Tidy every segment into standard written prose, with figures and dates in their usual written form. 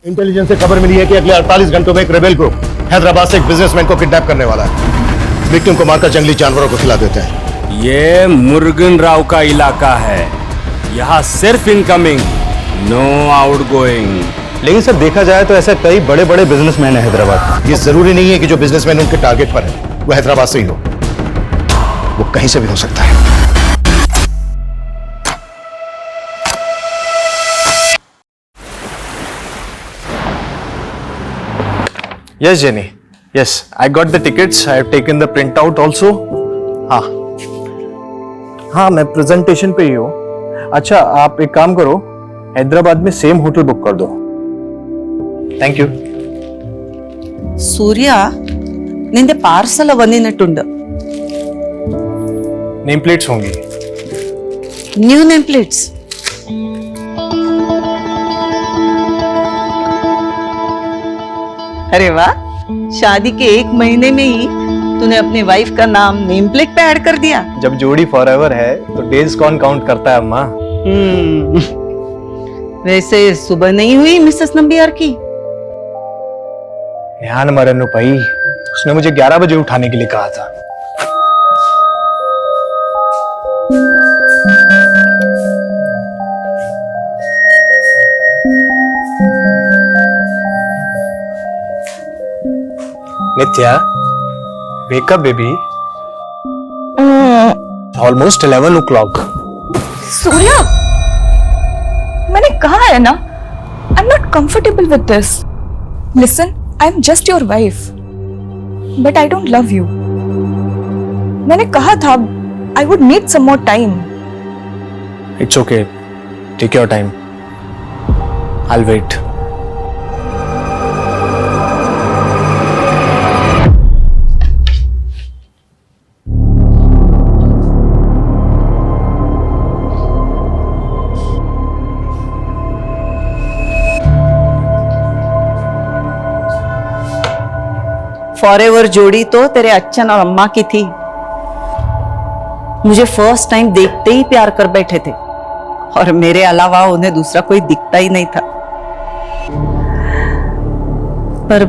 Intelligence से खबर मिली है कि अगले 48 घंटों में एक रेबेल ग्रुप हैदराबाद से एक बिजनेसमैन को किडनैप करने वाला है। विक्टिम को मारकर जंगली जानवरों को खिला देते हैं। ये मुर्गन राव का इलाका है, यहाँ सिर्फ इनकमिंग, नो आउटगोइंग। लेकिन सर देखा जाए तो ऐसे कई बड़े बड़े बिजनेसमैन है हैदराबाद। ये जरूरी नहीं है कि जो बिजनेसमैन उनके टारगेट पर है वो हैदराबाद से ही हो, वो कहीं से भी हो सकता है। Yes, Jenny. Yes, I got the tickets. I have taken the printout also. हाँ मैं प्रेजेंटेशन पे ही हूँ। अच्छा आप एक काम करो, हैदराबाद में सेम होटल बुक कर दो। Thank you. సూర్య నిందే పార్సల్ వన్నినట్టుండు नेम प्लेट्स होंगी। न्यू नेम प्लेट्स अरे वाह, शादी के 1 महीने में ही तूने अपनी वाइफ का नाम नेम प्लेट पे ऐड कर दिया। जब जोड़ी फॉरएवर है तो डेज कौन काउंट करता है अम्मा। वैसे सुबह नहीं हुई मिसेस नंबियार की? ध्यान मरनु भाई, उसने मुझे 11 बजे उठाने के लिए कहा था। नित्या, wake up baby. Almost 11 o'clock. Surya, मैंने कहा है ना, I am not comfortable with this. Listen, I am just your wife, but I don't love you. मैंने कहा था I would need some more time. It's okay. Take your time. I'll wait. Forever जोड़ी तो तेरे अच्छन और अम्मा की थी। मुझे फर्स्ट टाइम देखते ही प्यार कर बैठे थे और मेरे अलावा उन्हें दूसरा कोई दिखता ही नहीं था। पर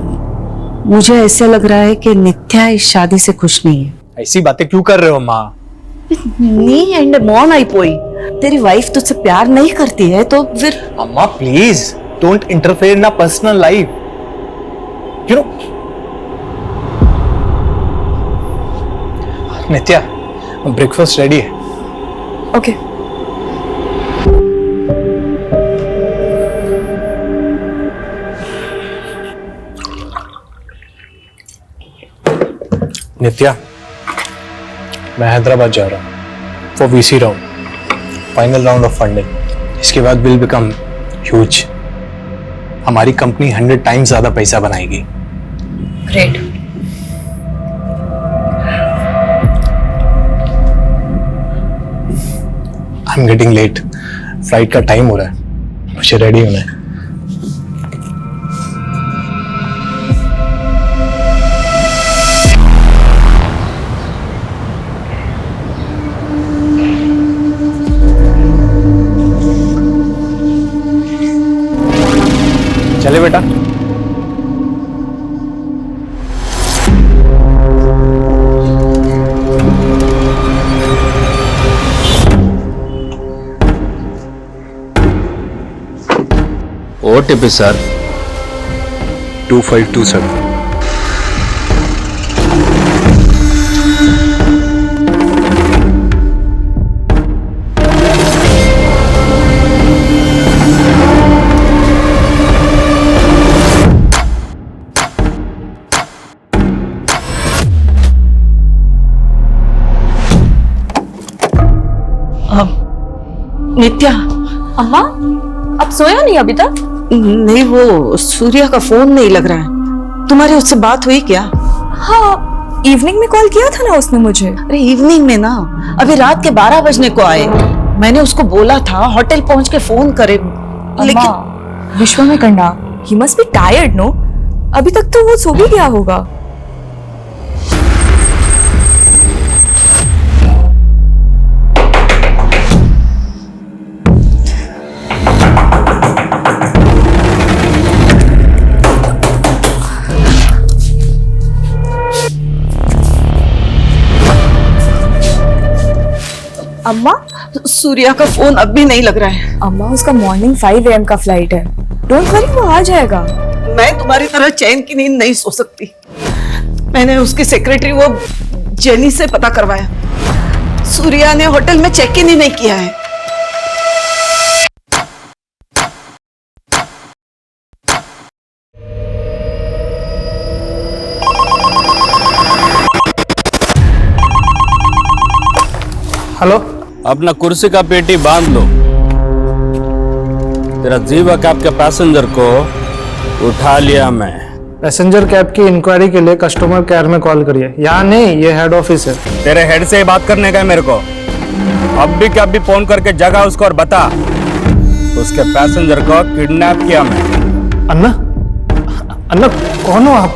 मुझे ऐसे लग रहा है कि नित्या इस शादी से खुश नहीं है। ऐसी बातें क्यों कर रहे हो माँ? नी एंड मौन आई पोई। तेरी वाइफ तुझसे प्यार नहीं करती है तो फिर? अम्मा please don't interfere in personal life. You know Nitya, breakfast ready है। ओके। नित्या, मैं हैदराबाद जा रहा हूँ for VC round, final round of funding. इसके बाद विल बिकम ह्यूज। हमारी कंपनी 100 टाइम्स ज्यादा पैसा बनाएगी। Great. I am getting late, flight का टाइम हो रहा है, मुझे रेडी होना है। चले बेटा। OTP sir. 2527। नित्या। अम्मा, अब सोया नहीं अभी तक? नहीं, वो सूर्या का फोन नहीं लग रहा है। तुम्हारी उससे बात हुई क्या? हाँ, इवनिंग में कॉल किया था ना उसने मुझे। अरे इवनिंग में ना, अभी रात के 12 बजने को आए। मैंने उसको बोला था होटल पहुंच के फोन करे, लेकिन विश्व में कंडा, he must be tired no. अभी तक तो वो सो भी गया होगा। अम्मा सूर्या का फोन अब भी नहीं लग रहा है। अम्मा उसका मॉर्निंग 5 AM का फ्लाइट है। डोंट वरी, वो आ जाएगा। मैं तुम्हारी तरह चैन की नींद नहीं सो सकती। मैंने उसकी सेक्रेटरी वो जेनी से पता करवाया। सूर्या ने होटल में चेक इन ही नहीं किया है। हेलो। अपना कुर्सी का पेटी बांध लो। तेरा जीवा कैब के पैसेंजर को उठा लिया मैं। पैसेंजर कैब की इंक्वायरी के लिए कस्टमर केयर में कॉल करिए। यहाँ नहीं, ये हेड ऑफिस है। तेरे हेड से ही बात करने का है मेरे को। अब भी क्या भी फोन करके जगा उसको और बता उसके पैसेंजर को किडनैप किया मैं। अन्ना, अन्ना कौन हो आप?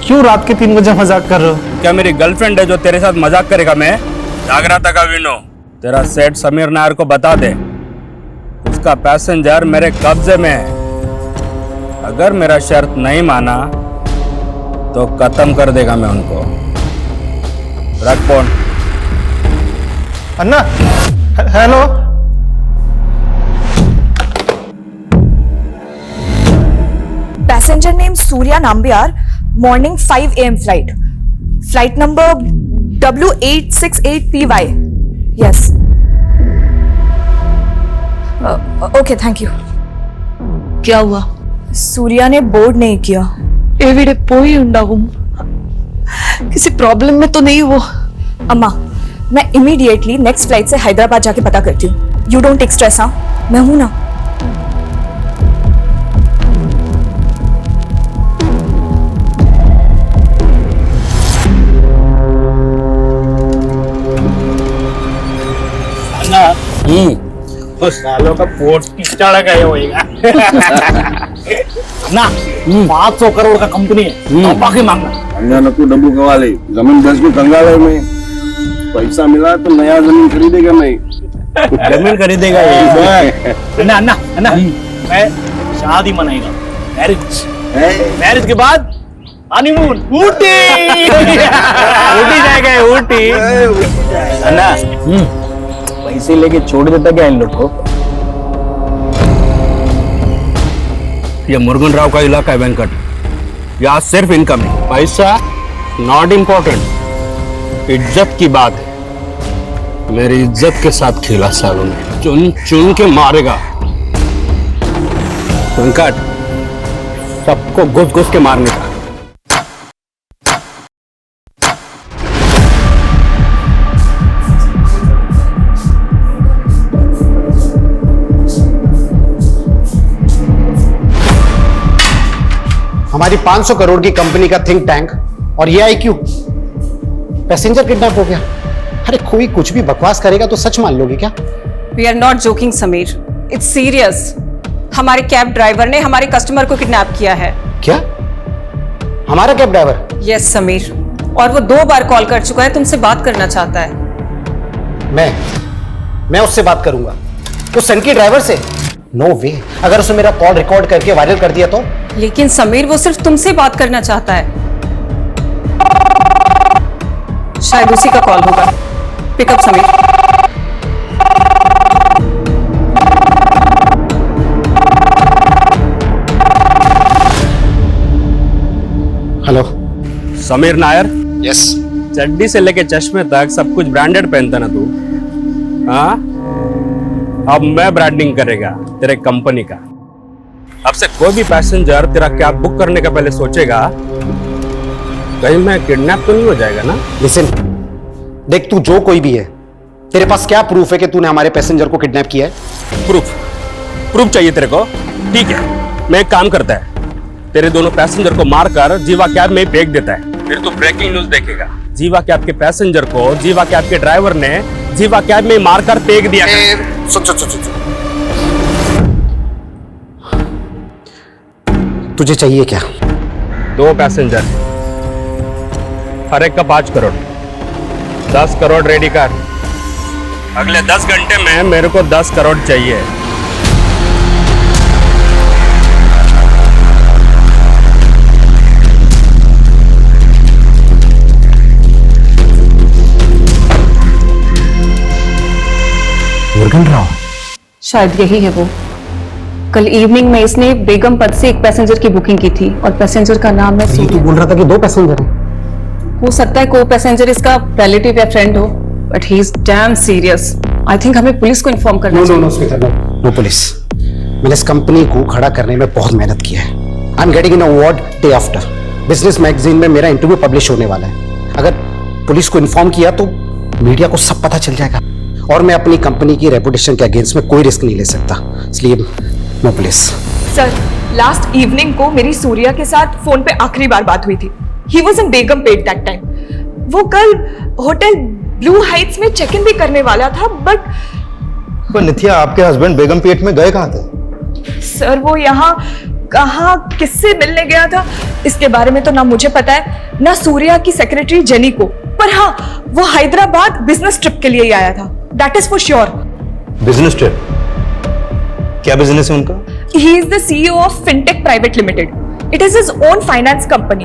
क्यों रात के 3 बजे मजाक कर रहे हो? क्या मेरी गर्लफ्रेंड है जो तेरे साथ मजाक करेगा? मैं जाग रहा था का विनो। तेरा सेठ समीर नायर को बता दे उसका पैसेंजर मेरे कब्जे में है। अगर मेरा शर्त नहीं माना तो खत्म कर देगा मैं उनको। रख phone. Anna, hello. Passenger name Surya Nambiar, morning 5 AM flight, flight number W868PY। Yes, okay, thank you. क्या हुआ? सूर्या ने बोर्ड नहीं किया। एविडे पोई उंडागुम। किसी प्रॉब्लम में तो नहीं वो? अम्मा, मैं इमीडिएटली नेक्स्ट फ्लाइट से हैदराबाद जाके पता करती हूँ। You don't take stress. हाँ, मैं हूं ना। सालों का पोर्ट पिस्टाड़ा का ये होएगा ना। 500 करोड़ का कंपनी है, बाकी मांगना। अंजा न तू डब्बू कमा ले, जमीन बेच के कंगाल है मैं। पैसा मिला तो नया जमीन खरीदेगा मैं। जमीन खरीदेगा ये। अन्ना अन्ना अन्ना, मैं शादी मनाएगा, मैरिज के बाद हनीमून ऊटी। ऊटी जाएगा, ऊटी। अन्ना पैसे लेके छोड़ देता क्या इन लोग को? ये मुरुगन राव का इलाका है वेंकट। यहाँ सिर्फ इनकम है, पैसा नॉट इम्पोर्टेंट। इज्जत की बात है। मेरी इज्जत के साथ खेला सालों ने, चुन चुन के मारेगा। वेंकट, सबको घुस घुस के मारने का। हमारी 500 करोड़ की कंपनी का थिंक टैंक और ये IQ, पैसेंजर किडनैप हो गया। अरे कोई कुछ भी बकवास करेगा तो सच मान लोगे क्या? We are not joking Sameer, it's serious. हमारे कैब ड्राइवर ने हमारे कस्टमर को किडनैप किया है। क्या? हमारा कैब ड्राइवर? यस समीर, और वो 2 बार कॉल कर चुका है, तुमसे बात करना चाहता है। मैं उससे बात करूंगा, उस सन की ड्राइवर से? नो वे। अगर उसने मेरा कॉल रिकॉर्ड करके वायरल कर दिया तो? लेकिन समीर वो सिर्फ तुमसे बात करना चाहता है। शायद उसी का कॉल होगा। Pickup Sameer. Hello Sameer Nair. Yes. चड्डी से लेके चश्मे तक सब कुछ ब्रांडेड पहनता ना तू? हाँ, अब मैं ब्रांडिंग करेगा तेरे कंपनी का। अब से कोई भी पैसेंजर तेरा कैब बुक करने का पहले सोचेगा कहीं मैं किडनैप तो नहीं हो जाएगा ना। लिसन, देख तू जो कोई भी है, तेरे पास क्या प्रूफ है कि तूने हमारे पैसेंजर को किडनैप किया है? प्रूफ चाहिए तेरे को? ठीक है, मैं एक काम करता है, तेरे दोनों पैसेंजर को मारकर जीवा कैब में फेंक देता है। फिर तू ब्रेकिंग न्यूज देखेगा। जीवा कैब के पैसेंजर को जीवा कैब के ड्राइवर ने जीवा कैब में मारकर फेंक दिया। सुन। तुझे चाहिए क्या? 2 पैसेंजर, हर एक का 5 करोड़। 10 करोड़ रेडी कर। अगले 10 घंटे में मेरे को 10 करोड़ चाहिए। निकल रहा हूँ। शायद यही है वो। कल इवनिंग में इसने बेगम पद से एक पैसेंजर की बुकिंग की थी और पैसेंजर का नाम है ये तो सूर्या। बोल रहा था कि 2 पैसेंजर हैं। हो सकता है को पैसेंजर इसका रिलेटिव या फ्रेंड हो, but he is damn serious. I think हमें पुलिस को इन्फॉर्म करना नो नो चाहिए। No Smita, no police. मैंने इस कंपनी को खड़ा करने में बहुत मेहनत की है। आई am getting an award day after. Business magazine में मेरा इंटरव्यू पब्लिश होने वाला है। अगर पुलिस को इन्फॉर्म किया तो मीडिया को सब पता चल जाएगा और मैं अपनी कंपनी की रेपुटेशन के अगेंस्ट में कोई रिस्क नहीं ले सकता, इसलिए no police. Sir, last evening को मेरी सूर्या के साथ फोन पे आखिरी बार बात हुई थी। He was in Begum pet that time. वो कल होटल ब्लू हाइट्स में चेक इन भी करने वाला था, बट नित्या, आपके हस्बैंड बेगम पेट में गए कहाँ थे? सर वो यहाँ कहाँ किससे मिलने गया था इसके बारे में तो ना मुझे पता है ना सूर्या की सेक्रेटरी जेनी को, पर हाँ वो हैदराबाद बिजनेस ट्रिप के लिए ही आया था, that is for sure. Business trip? क्या बिजनेस है उनका? He is the CEO of fintech private limited. It is his own finance company.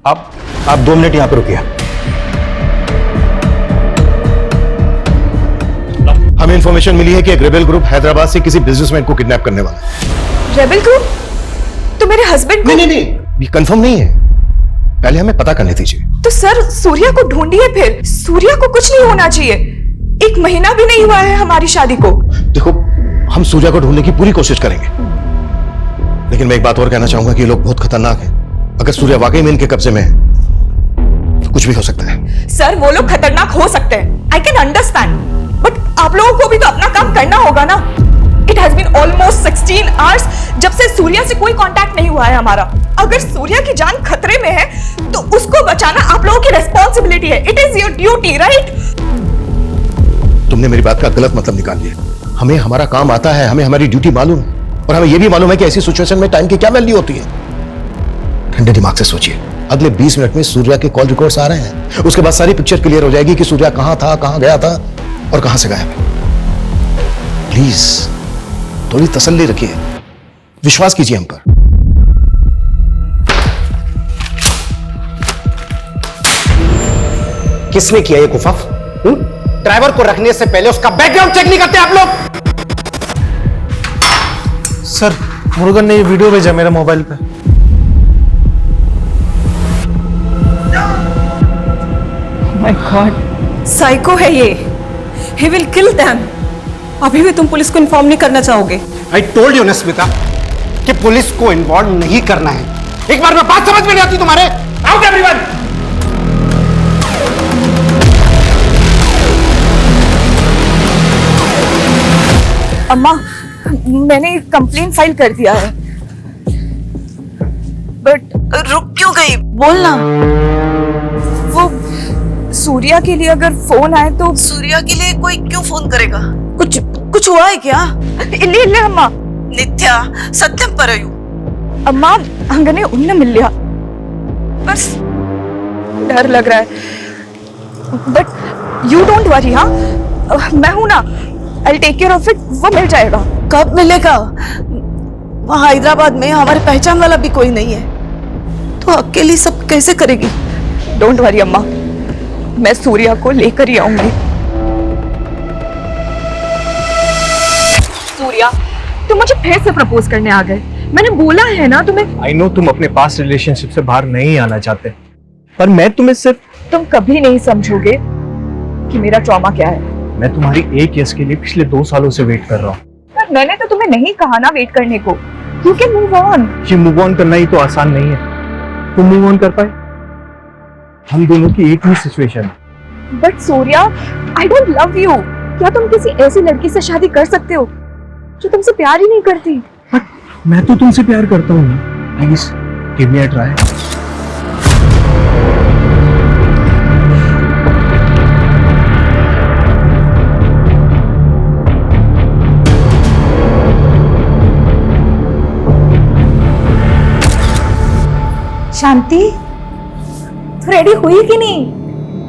आप 2 मिनट यहाँ पे रुकिए। हमें इंफॉर्मेशन मिली है कि एक रेबेल ग्रुप हैदराबाद से किसी बिजनेसमैन को किडनैप करने वाला है। Rebel group? तो मेरे हस्बैंड को? नहीं, ये कंफर्म नहीं है, पहले हमें पता करने दीजिए। तो सर सूर्या को ढूंढिए फिर। सूर्या को कुछ नहीं होना चाहिए। 1 महीना भी नहीं हुआ है हमारी शादी को। देखो, हम सूर्या को ढूंढने की पूरी कोशिश करेंगे, लेकिन मैं एक बात और कहना चाहूंगा कि ये लोग बहुत खतरनाक हैं। अगर सूर्या वाकई में इनके कब्जे में है तो कुछ भी हो सकता है। सर वो लोग खतरनाक हो सकते हैं, आई कैन अंडरस्टैंड, बट आप लोगों को भी तो अपना काम करना होगा ना। It has been almost 16 hours जब से सूर्या से कोई कांटेक्ट नहीं हुआ है हमारा। अगर सूर्या की जान खतरे में है तो उसको बचाना आप लोगों की रिस्पॉन्सिबिलिटी है। It is your duty, right? तुमने मेरी बात का गलत मतलब निकाल लिया। हमें हमारा काम आता है, हमें हमारी ड्यूटी मालूम है, और हमें यह भी मालूम है कि ऐसी सिचुएशन में टाइम की क्या वैल्यू होती है। ठंडे दिमाग से सोचिए, अगले 20 मिनट में सूर्या के कॉल रिकॉर्ड्स आ रहे हैं। उसके बाद सारी पिक्चर क्लियर हो जाएगी कि सूर्या कहां था, कहां गया था और कहां से गायब है। प्लीज थोड़ी तसल्ली रखिए, विश्वास कीजिए हम पर। किसने किया ये कुफाफ? ड्राइवर को रखने से पहले उसका बैकग्राउंड चेक नहीं करते आप लोग? सर, मुरुगन ने ये वीडियो भेजा मेरे मोबाइल पे। माय गॉड, साइको है ये। He will kill them. अभी भी तुम पुलिस को इन्फॉर्म नहीं करना चाहोगे? आई टोल्ड यू ना स्मिता कि पुलिस को इन्वॉल्व नहीं करना है। एक बार में बात समझ में नहीं आती तुम्हारे? Out everyone! अम्मा, मैंने कंप्लेंट फाइल कर दिया है, बट रुक क्यों गई? बोलना। वो सूर्या के लिए अगर फोन आए तो? सूर्या के लिए कोई क्यों फोन करेगा? कुछ हुआ है क्या? इल्ले इल्ले अम्मा। नित्या सत्यम परयु अम्मा हंगने उन्हें मिल लिया, बस डर लग रहा है। बट यू डोंट वरी, हाँ मैं हूं ना, I'll take care of it। वो मिल जाएगा। कब मिलेगा? वहाँ हैदराबाद में हमारे पहचान वाला भी कोई नहीं है, तो अकेली सब कैसे करेगी? डोंट वरी अम्मा, मैं सूर्या को लेकर ही आऊंगी। सूर्या, तुम मुझे फिर से प्रपोज करने आ गए। मैंने बोला है ना तुम्हें। आई नो तुम अपने पास्ट रिलेशनशिप से बाहर नहीं आना चाहते, पर मैं तुम्हें सिर्फ... तुम कभी नहीं समझोगे कि मेरा ट्रॉमा क्या है। मैं तुम्हारी एक यस के लिए पिछले 2 सालों से वेट कर रहा हूँ। पर मैंने तो तुम्हें नहीं कहा ना वेट करने को। You can move on. ये मूव ऑन करना ही तो आसान नहीं है। तुम मूव ऑन कर पाए? हम दोनों की एक ही सिचुएशन है। But Surya, I don't love you. क्या तुम किसी ऐसी लड़की से शादी कर सकते हो जो तुमसे प्यार ही नहीं करती? बट मैं तो तुमसे प्यार करता हूँ ना। Please give me a try. Shanti, तू रेडी हुई कि नहीं?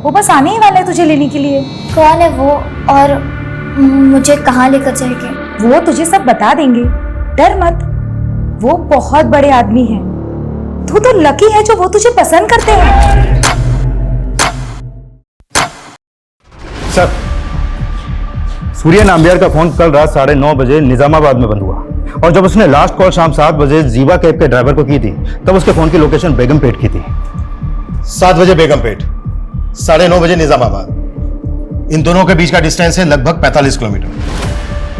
वो बस आने ही वाला है तुझे लेने के लिए। कौन है वो और मुझे कहाँ लेकर जाएंगे? वो तुझे सब बता देंगे, डर मत। वो बहुत बड़े आदमी हैं। तू तो लकी है जो वो तुझे पसंद करते हैं। सर, सूर्या नाम्बियार का फोन कल रात 9:30 बजे निजामाबाद में बंद हुआ और जब उसने लास्ट कॉल शाम 7 बजे जीवा कैब के ड्राइवर को की थी तब उसके फोन की लोकेशन बेगमपेट की थी। 7 बजे बेगमपेट, 9:30 बजे निजामाबाद। इन दोनों के बीच का डिस्टेंस है लगभग 45 किलोमीटर।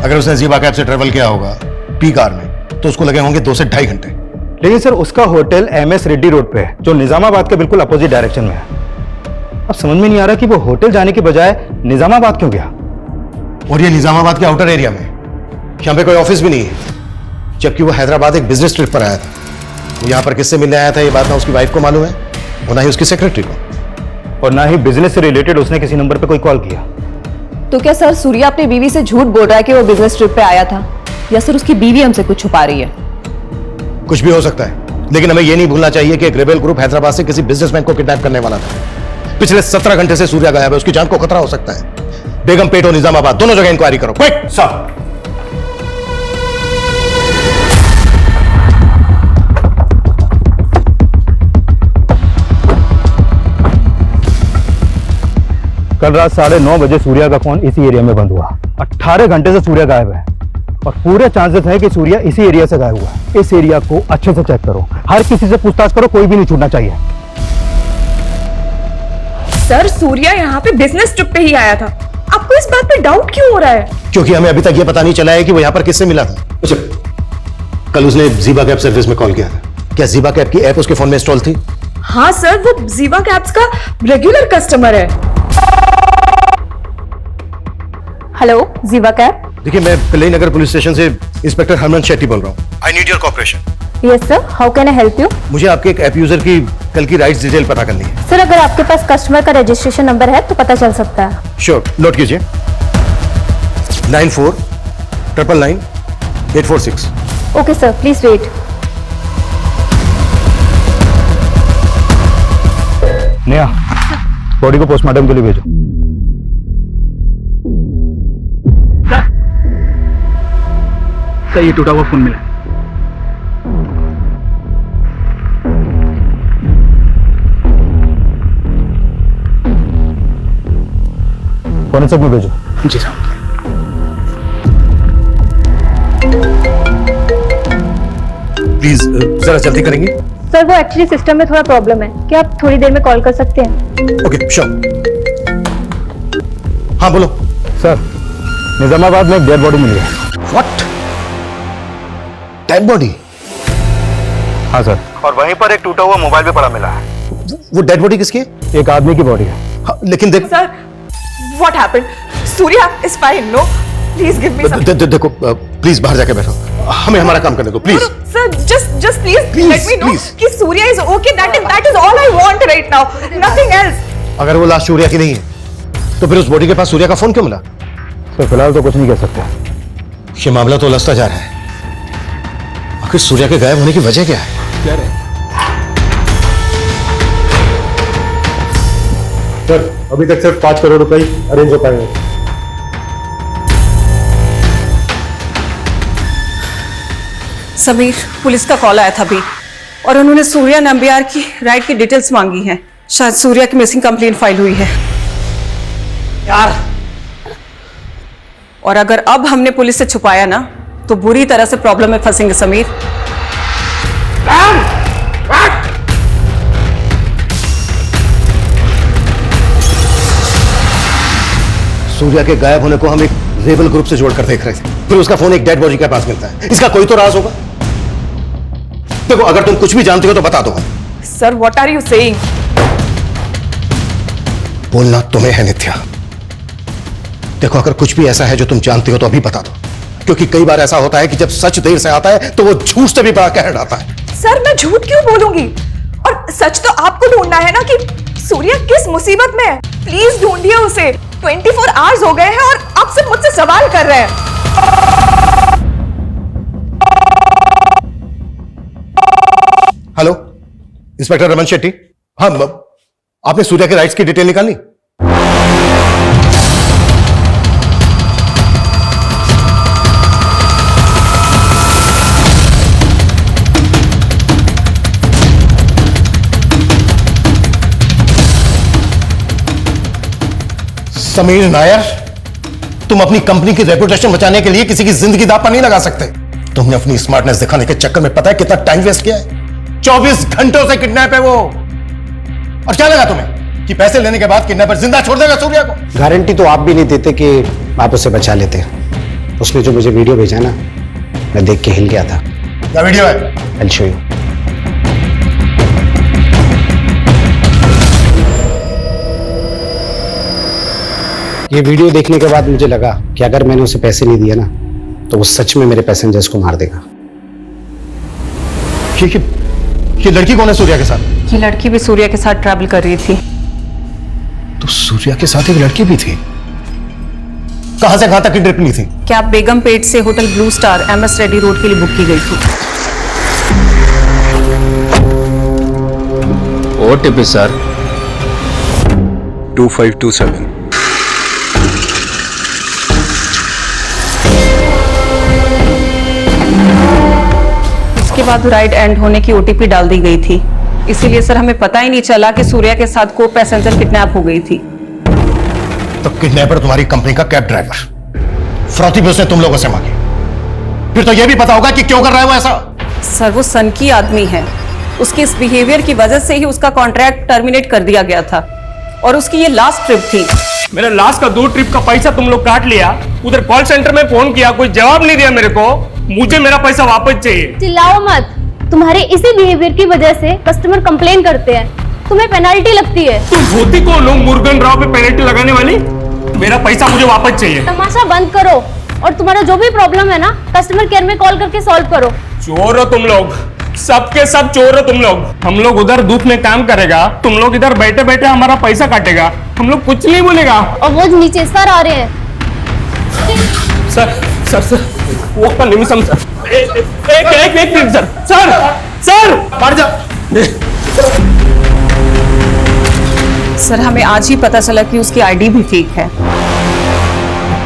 अगर उसने जीवा कैब से ट्रेवल किया होगा पी कार में तो उसको लगे होंगे 2 से 2.5 घंटे। लेकिन सर उसका होटल MS रेड्डी रोड पे है जो निजामाबाद के बिल्कुल अपोजिट डायरेक्शन में है। अब समझ में नहीं आ रहा कि वो होटल जाने की बजाय निजामाबाद क्यों गया। और ये निजामाबाद के आउटर एरिया में, यहाँ पे कोई ऑफिस भी नहीं है, जबकि वो हैदराबाद एक बिजनेस ट्रिप पर आया था। वो यहाँ पर किससे मिलने आया था ये बात ना उसकी वाइफ को मालूम है और ना ही उसकी सेक्रेटरी को, और ना ही बिजनेस से रिलेटेड उसने किसी नंबर पे कोई कॉल किया। तो क्या सर सूर्या अपनी बीवी से झूठ बोल रहा है कि वो बिजनेस ट्रिप पे आया था, या सर उसकी बीवी हमसे कुछ छुपा रही है? कुछ भी हो सकता है, लेकिन हमें यह नहीं भूलना चाहिए कि एक रेबेल ग्रुप हैदराबाद से किसी बिजनेसमैन को किडनैप करने वाला था। पिछले 17 घंटे से सूर्या गायब है, उसकी जान को खतरा हो सकता है। बेगमपेट और निजामाबाद दोनों जगह इंक्वायरी करो, क्विक। सर, कल रात 9:30 बजे सूर्या का फोन इसी एरिया में बंद हुआ। 18 घंटे से सूर्या गायब है और पूरे चांसेस है कि सूर्या इसी एरिया से गायब हुआ है। इस एरिया को अच्छे से चेक करो, हर किसी से पूछताछ करो, कोई भी नहीं छूटना चाहिए। सर सूर्या यहाँ पे बिजनेस ट्रिप पे ही आया था, आपको इस बात पे डाउट क्यों हो रहा है? क्योंकि हमें अभी तक यह पता नहीं चला है कि वो यहाँ पर किससे मिला था। अच्छा, कल उसने जीवा कैब सर्विस में कॉल किया था, क्या जीवा कैब की ऐप उसके फोन में इंस्टॉल थी? हाँ सर, वो जीवा कैब्स का रेगुलर कस्टमर है। हेलो जीवा कैब। देखिए, मैं पिल्लई नगर पुलिस स्टेशन से इंस्पेक्टर हरमन शेट्टी बोल रहा हूँ। I need your cooperation. Yes sir, how can I help you? मुझे आपके एक ऐप यूजर की कल की राइड्स डिटेल पता करनी है। सर अगर आपके पास कस्टमर का रजिस्ट्रेशन नंबर है तो पता चल सकता है। श्योर, नोट कीजिए 94999846। Okay sir, please wait. Neha, body को पोस्टमार्टम के लिए भेजो। सर ये टूटा हुआ फोन मिला। फॉरेंसिक में भेजो। जी साहब। प्लीज जरा जल्दी करेंगे। सर वो एक्चुअली सिस्टम में थोड़ा प्रॉब्लम है, क्या आप थोड़ी देर में कॉल कर सकते हैं? Okay sure. हाँ बोलो। सर, निजामाबाद में एक डेड बॉडी मिली है। व्हाट? Dead body? हाँ सर, और वहीं पर एक टूटा हुआ मोबाइल भी पड़ा मिला है। वो डेड बॉडी किसकी है? एक आदमी की बॉडी है। हाँ, लेकिन देख sir what happened? Surya is fine, no? Please give me some. देखो प्लीज बाहर जाके बैठो, हमें हमारा काम करने दो please. Sir just please let me know please. कि Surya is okay, that is all I want right now, nothing else. अगर वो लाश सूर्या की नहीं है तो फिर उस बॉडी के पास सूर्या का फोन क्यों मिला? सर फिलहाल तो कुछ नहीं कह सकते। ये मामला तो उलझता जा रहा है। आखिर सूर्या के गायब होने की वजह क्या है? सर अभी तक सिर्फ 5 करोड़ रुपए अरेंज हो पाए हैं। समीर, पुलिस का कॉल आया था अभी और उन्होंने सूर्या नंबियार की राइड की डिटेल्स मांगी हैं। शायद सूर्या की मिसिंग कंप्लेंट फाइल हुई है यार। और अगर अब हमने पुलिस से छुपाया ना तो बुरी तरह से प्रॉब्लम में फंसेंगे समीर। सूर्या के गायब होने को हम एक रेबल ग्रुप से जोड़कर देख रहे थे, फिर उसका फोन एक डेड बॉडी के पास मिलता है। इसका कोई तो राज होगा। देखो, अगर तुम कुछ भी जानते हो तो बता दो। Sir what are you saying? बोलना तुम्हें है नित्या। देखो, अगर कुछ भी ऐसा है जो तुम जानती हो तो अभी बता दो, क्योंकि कई बार ऐसा होता है कि जब सच देर से आता है तो वो झूठ से भी बड़ा कहर आता है। सर मैं झूठ क्यों बोलूंगी? और सच तो आपको ढूंढना है ना कि सूर्या किस मुसीबत में है। प्लीज ढूंढिए उसे। 24 आवर्स हो गए हैं और आप सिर्फ मुझसे सवाल कर रहे हैं। Hello, inspector Raman Shetty. हाँ, आपने सूर्या के राइट्स की डिटेल निकाली? समीर नायर, तुम अपनी कंपनी की रेपुटेशन बचाने के लिए किसी की जिंदगी दांव पर नहीं लगा सकते। तुमने अपनी स्मार्टनेस दिखाने के चक्कर में पता है कितना टाइम वेस्ट किया है? 24 घंटों से किडनैप है वो। और क्या लगा तुम्हें कि पैसे लेने के बाद किडनैपर जिंदा छोड़ देगा सूर्या को? गारंटी तो आप भी नहीं देते कि आप उसे बचा लेते। उसने जो मुझे वीडियो भेजा ना, मैं देख के हिल गया था। क्या वीडियो है? I'll show you. ये वीडियो देखने के बाद मुझे लगा कि अगर मैंने उसे पैसे नहीं दिए ना, तो वो सच में मेरे पैसेंजर्स को मार देगा। ये लड़की कौन है सूर्या के साथ? ये लड़की भी सूर्या के साथ ट्रैवल कर रही थी। तो सूर्या के साथ एक लड़की भी थी। कहां से कहां तक की ट्रिप ली थी? कैब बेगमपेट से hotel blue star MS Reddy road के लिए बुक की गई थी। OTP sir 2527। उसके बाद राइड एंड होने की OTP डाल दी गई थी, इसीलिए सर हमें पता ही नहीं चला कि सूर्या के साथ को पैसेंजर किडनैप हो गई थी। तो किडनैपर तुम्हारी कंपनी का कैब ड्राइवर, फ्रॉती भी उसने तुम लोगों से मांगी। फिर तो यह भी पता होगा कि क्यों कर रहा है वो ऐसा। सर वो सन की आदमी है, उसके इस बिहेवियर की वजह से ही उसका कॉन्ट्रैक्ट टर्मिनेट कर दिया गया था और उसकी ये लास्ट ट्रिप थी। मेरा लास्ट का 2 ट्रिप का पैसा तुम लोग काट लिया। उधर कॉल सेंटर में फोन किया, कोई जवाब नहीं दिया मेरे को। मुझे मेरा पैसा वापस चाहिए। चिल्लाओ मत, तुम्हारे इसी बिहेवियर की वजह से कस्टमर कंप्लेन करते हैं, तुम्हें पेनल्टी लगती है। तुम होती कौन हो मुर्गन राव पे पेनल्टी लगाने वाली? मेरा पैसा मुझे वापस चाहिए। तमाशा बंद करो और तुम्हारा जो भी प्रॉब्लम है ना, कस्टमर केयर में कॉल करके सॉल्व करो। चोर हो तुम लोग, सबके सब चोर हो तुम लोग। हम लोग उधर धूप में काम करेगा, तुम लोग इधर बैठे बैठे हमारा पैसा काटेगा। हम लोग कुछ नहीं बोलेगा। और वो नीचे सर आ रहे हैं। सर सर सर वो का निमिषम सर, एक मिनट सर। सर सर मार जा। सर हमें आज ही पता चला कि उसकी ID भी फेक है।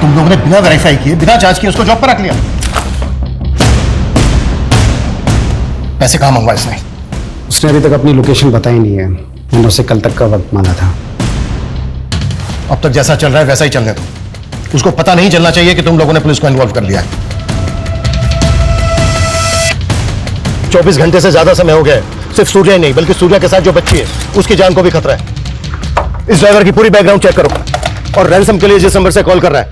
तुम लोगों ने बिना वेरीफाई किए, बिना जांच किए उसको जॉब पर रख लिया। पैसे कहां मंगवा इसने? उसने अभी तक अपनी लोकेशन बताई नहीं है। मैंने उसे कल तक का वक्त मांगा था। अब तक जैसा चल रहा है वैसा ही चलने दो। उसको पता नहीं चलना चाहिए कि तुम लोगों ने पुलिस को इन्वॉल्व कर लिया है। 24 घंटे से ज्यादा समय हो गया है। सिर्फ सूर्या ही नहीं बल्कि सूर्या के साथ जो बच्ची है उसकी जान को भी खतरा है। इस ड्राइवर की पूरी बैकग्राउंड चेक करो और रैंसम के लिए जिस नंबर से कॉल कर रहा है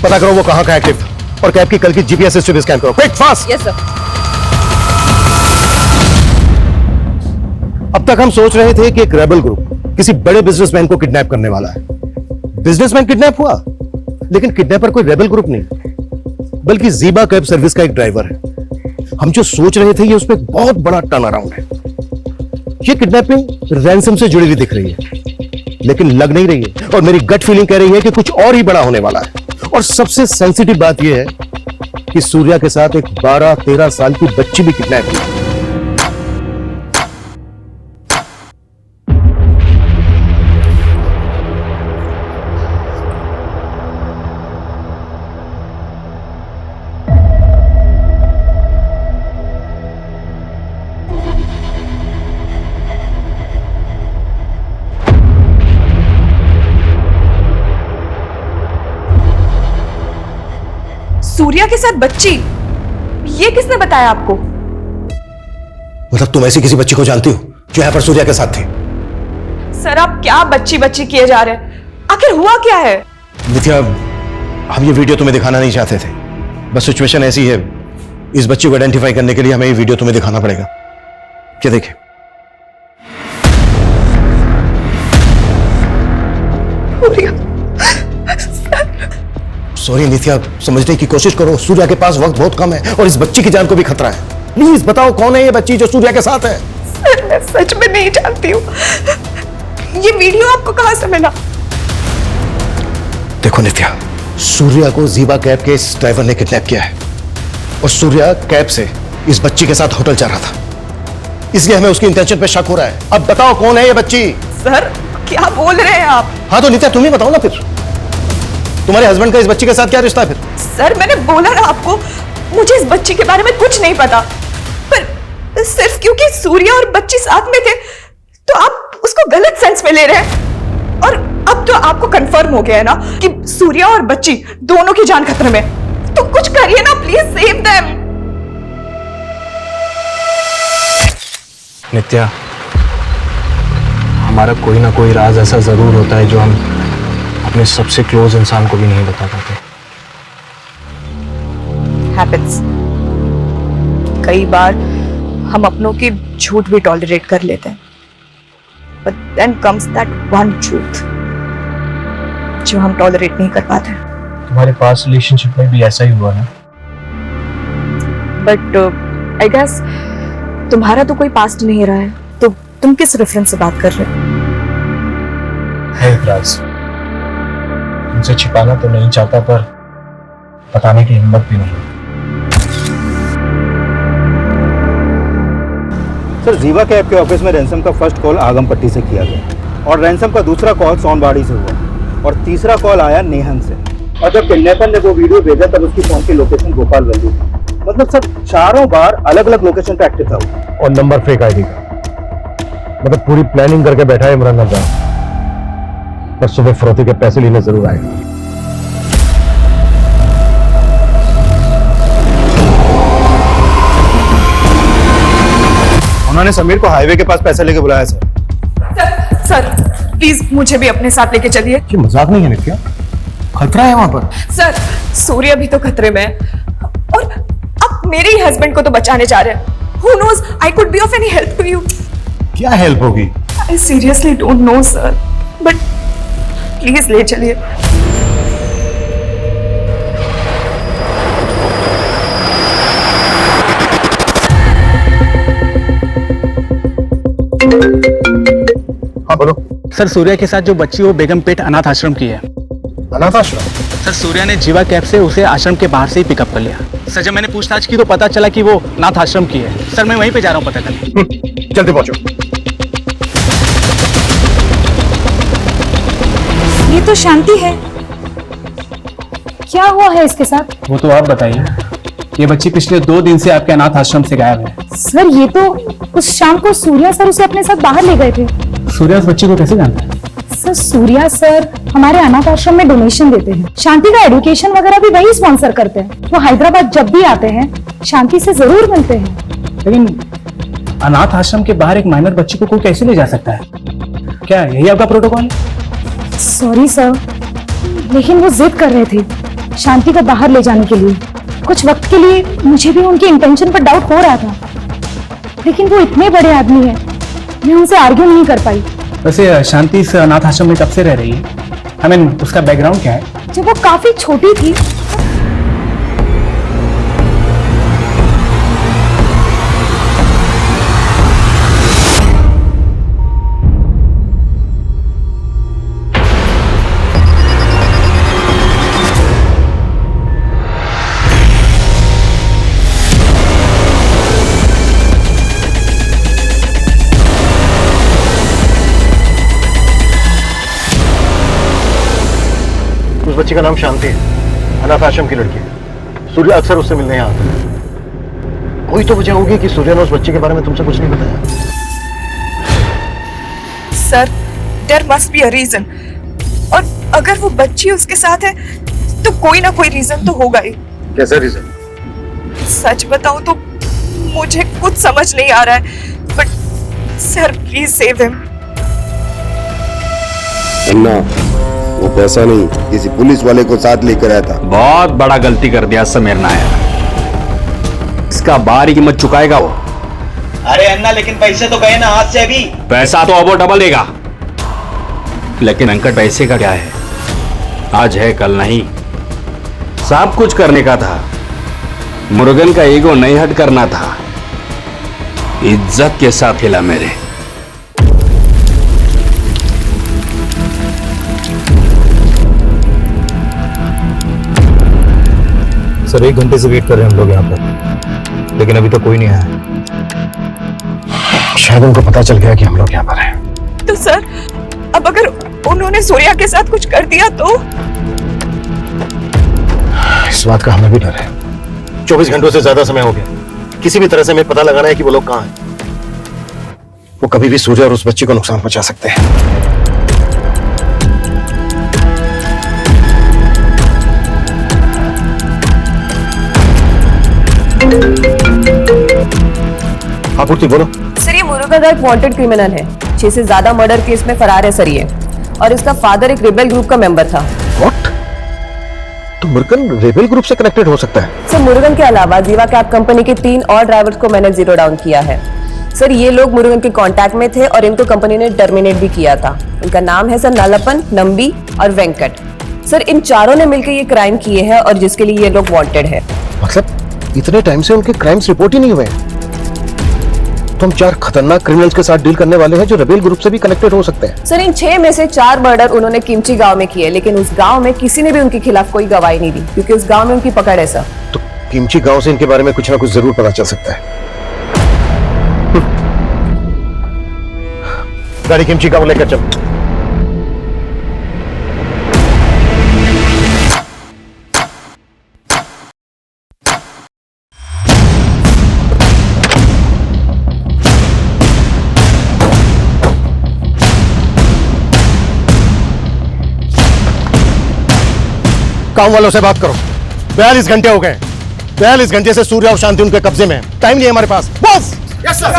पता करो वो कहां का एक्टिव था और कैब की कल की GPS हिस्ट्री भी स्कैन करो। Quick fast. Yes sir. अब तक हम सोच रहे थे कि एक रेबल ग्रुप किसी बड़े बिजनेसमैन को किडनैप करने वाला है। बिजनेसमैन किडनैप हुआ, लेकिन किडनैपर कोई रेबल ग्रुप नहीं बल्कि ज़ीबा कैब सर्विस का एक ड्राइवर है। हम जो सोच रहे थे ये उसमें एक बहुत बड़ा टर्न अराउंड है। ये किडनैपिंग रैंसम से जुड़ी हुई दिख रही है लेकिन लग नहीं रही है और मेरी गट फीलिंग कह रही है कि कुछ और ही बड़ा होने वाला है। और सबसे सेंसिटिव बात यह है कि सूर्या के साथ एक 12-13 साल की बच्ची भी किडनैप हुई। सूर्या के साथ बच्ची, ये किसने बताया आपको? मतलब तुम ऐसी किसी बच्ची को जानती हो जो यहां पर सूर्या के साथ थी? सर आप क्या बच्ची बच्ची किए जा रहे हैं? आखिर हुआ क्या है? नित्या, हम ये वीडियो तुम्हें दिखाना नहीं चाहते थे, बस सिचुएशन ऐसी है। इस बच्ची को आइडेंटिफाई करने के लिए हमें ये वीडियो तुम्हें दिखाना पड़ेगा। क्या देखे? सॉरी नित्या, समझने की कोशिश करो। सूर्या के पास वक्त बहुत कम है और इस बच्ची की जान को भी खतरा है। प्लीज बताओ कौन है ये बच्ची जो सूर्या के साथ है? सर मैं सच में नहीं जानती हूँ। ये वीडियो आपको कहां से मिला? देखो नित्या, सूर्या को ज़ीबा कैब के इस ड्राइवर ने किडनैप किया है और सूर्या कैब से इस बच्ची के साथ होटल जा रहा था, इसलिए हमें उसकी इंटेंशन पे शक हो रहा है। अब बताओ कौन है ये बच्ची? सर क्या बोल रहे हैं आप? हाँ तो नित्या तुम ही बताओ ना, फिर तुम्हारे हस्बैंड का इस बच्ची के साथ क्या रिश्ता है फिर? सर मैंने बोला ना आपको, मुझे इस बच्ची के बारे में कुछ नहीं पता, पर सिर्फ क्योंकि सूर्या और बच्ची साथ में थे तो आप उसको गलत सेंस में ले रहे हैं। और अब तो आपको कंफर्म हो गया है ना कि सूर्या और बच्ची दोनों की जान खतरे में। तो कुछ करिए ना, प्लीज सेव देम। नित्या, हमारा कोई ना कोई राज ऐसा जरूर होता है जो हम अपने सबसे क्लोज इंसान को भी नहीं बता पाते। हैपेंस। कई बार हम अपनों की झूठ भी टॉलरेट कर लेते हैं, but then comes that one truth जो हम टॉलरेट नहीं कर पाते। तुम्हारे पास रिलेशनशिप में भी ऐसा ही हुआ ना? बट आई गेस तुम्हारा तो कोई पास्ट नहीं रहा है, तो तुम किस रेफरेंस से बात कर रहे हो? है एक राज, मुझे छिपाना तो नहीं चाहता पर बताने की हिम्मत भी नहीं। सर, जीवा कैब के ऑफिस में रैंसम का फर्स्ट कॉल आगमपट्टी से किया गया और रैंसम का दूसरा कॉल सोनबाड़ी से हुआ और तीसरा कॉल आया नेहन से। और जब किडनैपर ने वो वीडियो भेजा तब उसकी फोन की लोकेशन गोपाल वैली थी। मतलब सर, चारों बार अलग अलग लोकेशन पे एक्टिव था और नंबर फेक आईडी का। मतलब पूरी प्लानिंग करके बैठा है इमरान नजर, पर सुबह फरोती के पैसे लेने जरूर आएगा। उन्होंने समीर को हाईवे के पास पैसे लेके बुलाया सर। सर प्लीज मुझे भी अपने साथ लेके चलिए। ये मजाक नहीं है नित्या, खतरा है वहां पर। सर सूर्या भी तो खतरे में है और आप मेरे ही हस्बैंड को तो बचाने जा रहे हैं। Who knows, I could be of any help to you. क्या हेल्प होगी? I seriously don't know sir, but please ले चलिए। हाँ बोलो। सर सूर्या के साथ जो बच्ची वो बेगमपेट अनाथ आश्रम की है। अनाथ आश्रम? सर सूर्या ने जीवा कैब से उसे आश्रम के बाहर से ही पिकअप कर लिया। सर जब मैंने पूछताछ की तो पता चला कि वो अनाथ आश्रम की है। सर मैं वहीं पे जा रहा हूँ पता करने। जल्दी पहुंचो। ये तो शांति है, क्या हुआ है इसके साथ? वो तो आप बताइए। ये बच्ची पिछले 2 दिन से आपके अनाथ आश्रम से गायब है। सर ये तो उस शाम को सूर्या सर उसे अपने साथ बाहर ले गए थे। सूर्या उस बच्ची को कैसे जानता है? सर सूर्या सर हमारे अनाथ आश्रम में डोनेशन देते हैं। शांति का एजुकेशन वगैरह भी वही स्पॉन्सर करते हैं। वो हैदराबाद जब भी आते हैं शांति से जरूर मिलते हैं। लेकिन अनाथ आश्रम के बाहर एक माइनर बच्ची को कोई कैसे ले जा सकता है? क्या यही आपका प्रोटोकॉल? सॉरी सर, लेकिन वो जिद कर रहे थे शांति को बाहर ले जाने के लिए। कुछ वक्त के लिए मुझे भी उनकी इंटेंशन पर डाउट हो रहा था, लेकिन वो इतने बड़े आदमी हैं, मैं उनसे आर्ग्यू नहीं कर पाई। वैसे शांति इस अनाथ आश्रम में कब से रह रही है? I mean, उसका बैकग्राउंड क्या है? जब वो काफी छोटी थी उस बच्ची का नाम शांति है, अनाथ आश्रम की लड़की है। सूर्या अक्सर उससे मिलने यहाँ आता है। कोई तो वजह होगी कि सूर्या ने उस बच्ची के बारे में तुमसे कुछ नहीं बताया। Sir there must be a reason, और अगर वो बच्ची उसके साथ है तो कोई ना कोई रीजन तो होगा ही। कैसा रीजन? सच बताऊं तो मुझे कुछ समझ नहीं आ रहा है, but sir please save him. अन्ना, वो पैसा नहीं किसी पुलिस वाले को साथ लेकर आया था। बहुत बड़ा गलती कर दिया समीर नायर। इसका बारी कीमत चुकाएगा वो। अरे अन्ना लेकिन पैसे तो गए ना हाथ से अभी। पैसा तो अब डबल देगा, लेकिन अंकट पैसे का क्या है? आज है कल नहीं। सब कुछ करने का था, मुर्गन का ईगो नहीं हट करना था। इज्जत के साथ हिला मेरे। सर 1 घंटे से वेट कर रहे हैं हम लोग यहाँ पर, लेकिन अभी तक कोई नहीं आया। शायद उनको पता चल गया कि हम लोग यहाँ पर हैं। तो सर अब अगर उन्होंने सूर्या के साथ कुछ कर दिया तो? इस बात का हमें भी डर है। 24 घंटों से ज्यादा समय हो गया। किसी भी तरह से हमें पता लगाना है कि वो लोग कहाँ हैं। वो कभी भी सूर्या और उस बच्ची को नुकसान पहुंचा सकते हैं। हाँ पूर्ति बोलो। सर ये मुरुगन का एक वांटेड क्रिमिनल है। 6 से ज्यादा मर्डर केस में फरार है सर ये, और इसका फादर एक रिबेल ग्रुप का मेंबर था। व्हाट? तो मुरुगन रेबेल ग्रुप से कनेक्टेड हो सकता है? सर मुरुगन के अलावा जीवा कैब कंपनी के 3 और ड्राइवर्स को मैंने जीरो डाउन किया है। सर ये लोग मुरुगन के कांटेक्ट में थे और इनको कंपनी ने टर्मिनेट भी किया था। इनका नाम है सर नलपन, नंबी और वेंकट। सर इन चारों ने मिलकर ये क्राइम किए हैं और जिसके लिए ये लोग वांटेड है। मतलब इतने टाइम से उनके क्राइम्स रिपोर्ट ही नहीं हुए? तो हम 4 खतरनाक क्रिमिनल्स के साथ डील करने वाले हैं जो रेबेल ग्रुप से भी कनेक्टेड हो सकते हैं। सर इन 6 में से 4 मर्डर उन्होंने किमची गांव में किए, लेकिन उस गांव में किसी ने भी उनके खिलाफ कोई गवाही नहीं दी क्योंकि उस गांव में उनकी पकड़ है सर। तो किमची गांव से इनके बारे में कुछ ना कुछ जरूर पता चल सकता है। गाड़ी किमची गांव लेकर चल। काम वालों से बात करो। 42 घंटे हो गए। 42 घंटे से सूर्य और शांति उनके कब्जे में है। टाइम नहीं है हमारे पास। बस। Yes sir.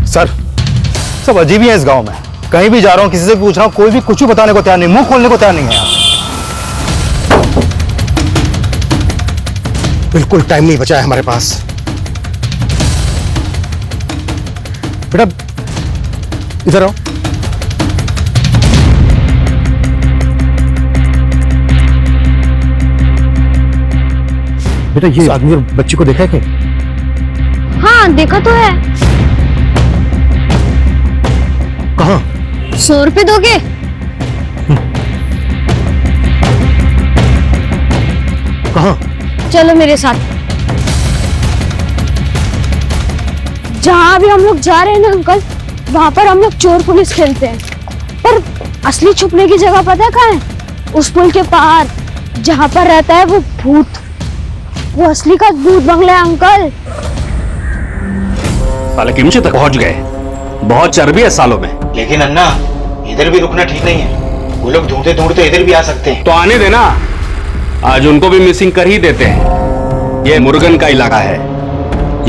सर सब अजीब ही है इस गांव में। कहीं भी जा रहा हूं, किसी से पूछ रहा हूं, कोई भी कुछ भी बताने को तैयार नहीं, मुंह खोलने को तैयार नहीं है। बिल्कुल टाइम नहीं बचा है हमारे पास। बेटा इधर आओ। बेटा ये आदमी और बच्ची को देखा है क्या? हाँ देखा तो है। कहाँ? 100 रुपए दोगे? कहाँ? चलो मेरे साथ। जहाँ भी हम लोग जा रहे हैं ना अंकल, वहाँ पर हम लोग चोर पुलिस खेलते हैं, पर असली छुपने की जगह पता है कहाँ है? उस पुल के पार जहाँ पर रहता है वो भूत, वो असली का भूत बंगला है अंकल। साले किमची तक पहुंच गए। बहुत चर्बी है सालों में। लेकिन अन्ना इधर भी रुकना ठीक नहीं है। वो लोग ढूंढते ढूंढते इधर भी आ सकते हैं। तो आने देना, आज उनको भी मिसिंग कर ही देते हैं। ये मुरुगन का इलाका है,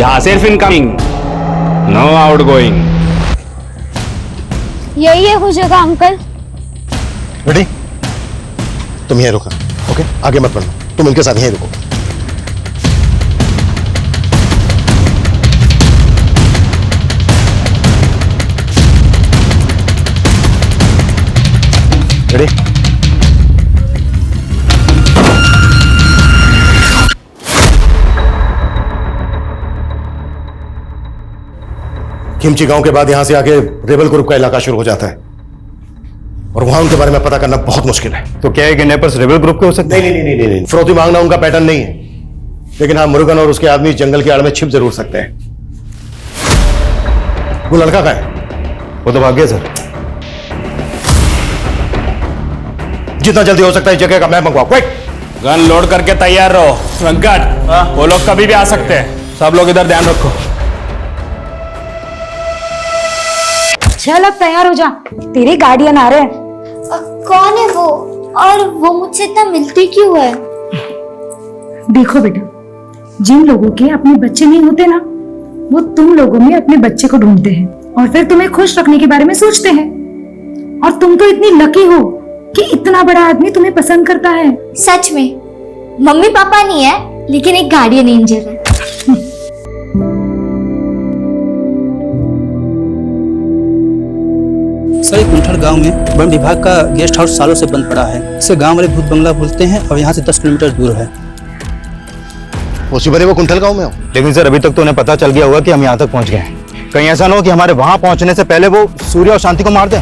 यहाँ सिर्फ इनकमिंग, नो आउटगोइंग। यही है वो जगह अंकल। बेटी तुम यहीं रुको, ओके? आगे मत बढ़ो, तुम इनके साथ यहीं रुको। रेडी? किमची गांव के बाद यहां से आगे रेबेल ग्रुप का इलाका शुरू हो जाता है और वहां उनके बारे में पता करना बहुत मुश्किल है। तो क्या है कि किडनैपर्स रेबेल ग्रुप के हो सकते हैं? नहीं। फिरौती मांगना उनका पैटर्न नहीं है, लेकिन हाँ मुरुगन और उसके आदमी जंगल की आड़ में छिप जरूर सकते हैं। वो लड़का कहाँ है? वो तो भाग गया सर। जितना जल्दी हो सकता है जगह का मैप मंगवाओ, क्विक। गन लोड करके तैयार रहो। वेंकट, वो लोग कभी भी आ सकते हैं। सब लोग इधर ध्यान रखो। चल अब तैयार हो जा, तेरे गार्डियन आ रहे हैं। कौन है वो, और वो मुझसे इतना मिलती क्यों है? देखो बेटा, जिन लोगों के अपने बच्चे नहीं होते ना, वो तुम लोगों में अपने बच्चे को ढूंढते हैं और फिर तुम्हें खुश रखने के बारे में सोचते हैं। और तुम तो इतनी लकी हो कि इतना बड़ा आदमी तुम्हें पसंद करता है। सच में मम्मी पापा नहीं है, लेकिन एक गार्डियन एंजल है। सर कुंठल गांव में वन विभाग का गेस्ट हाउस सालों से बंद पड़ा है। इसे गांव वाले भूत बंगला बोलते हैं और यहाँ से 10 किलोमीटर दूर है। उसी बड़े वो कुंठल गांव में हो। लेकिन सर अभी तक तो उन्हें पता चल गया होगा कि हम यहाँ तक पहुँच गए हैं। कहीं ऐसा ना हो कि हमारे वहां पहुंचने से पहले वो सूर्य और शांति को मार दें।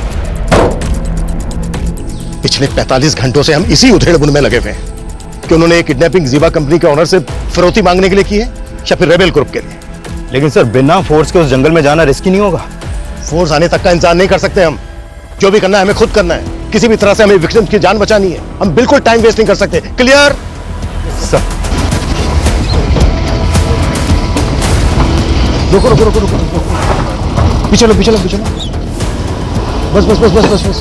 पिछले 45 घंटों से हम इसी उधेड़-बुन में लगे हुए हैं कि उन्होंने किडनैपिंग जीवा कंपनी के ऑनर से फिरौती मांगने के लिए की है या फिर रेबेल ग्रुप के लिए। लेकिन सर बिना फोर्स के उस जंगल में जाना रिस्की नहीं होगा? फोर्स आने तक का इंतजार नहीं कर सकते हम। जो भी करना है हमें खुद करना है। किसी भी तरह से हमें विक्टिम्स की जान बचानी है। हम बिल्कुल टाइम वेस्ट नहीं कर सकते। क्लियर? सर रुको। पीछे लो। बस बस बस बस बस बस।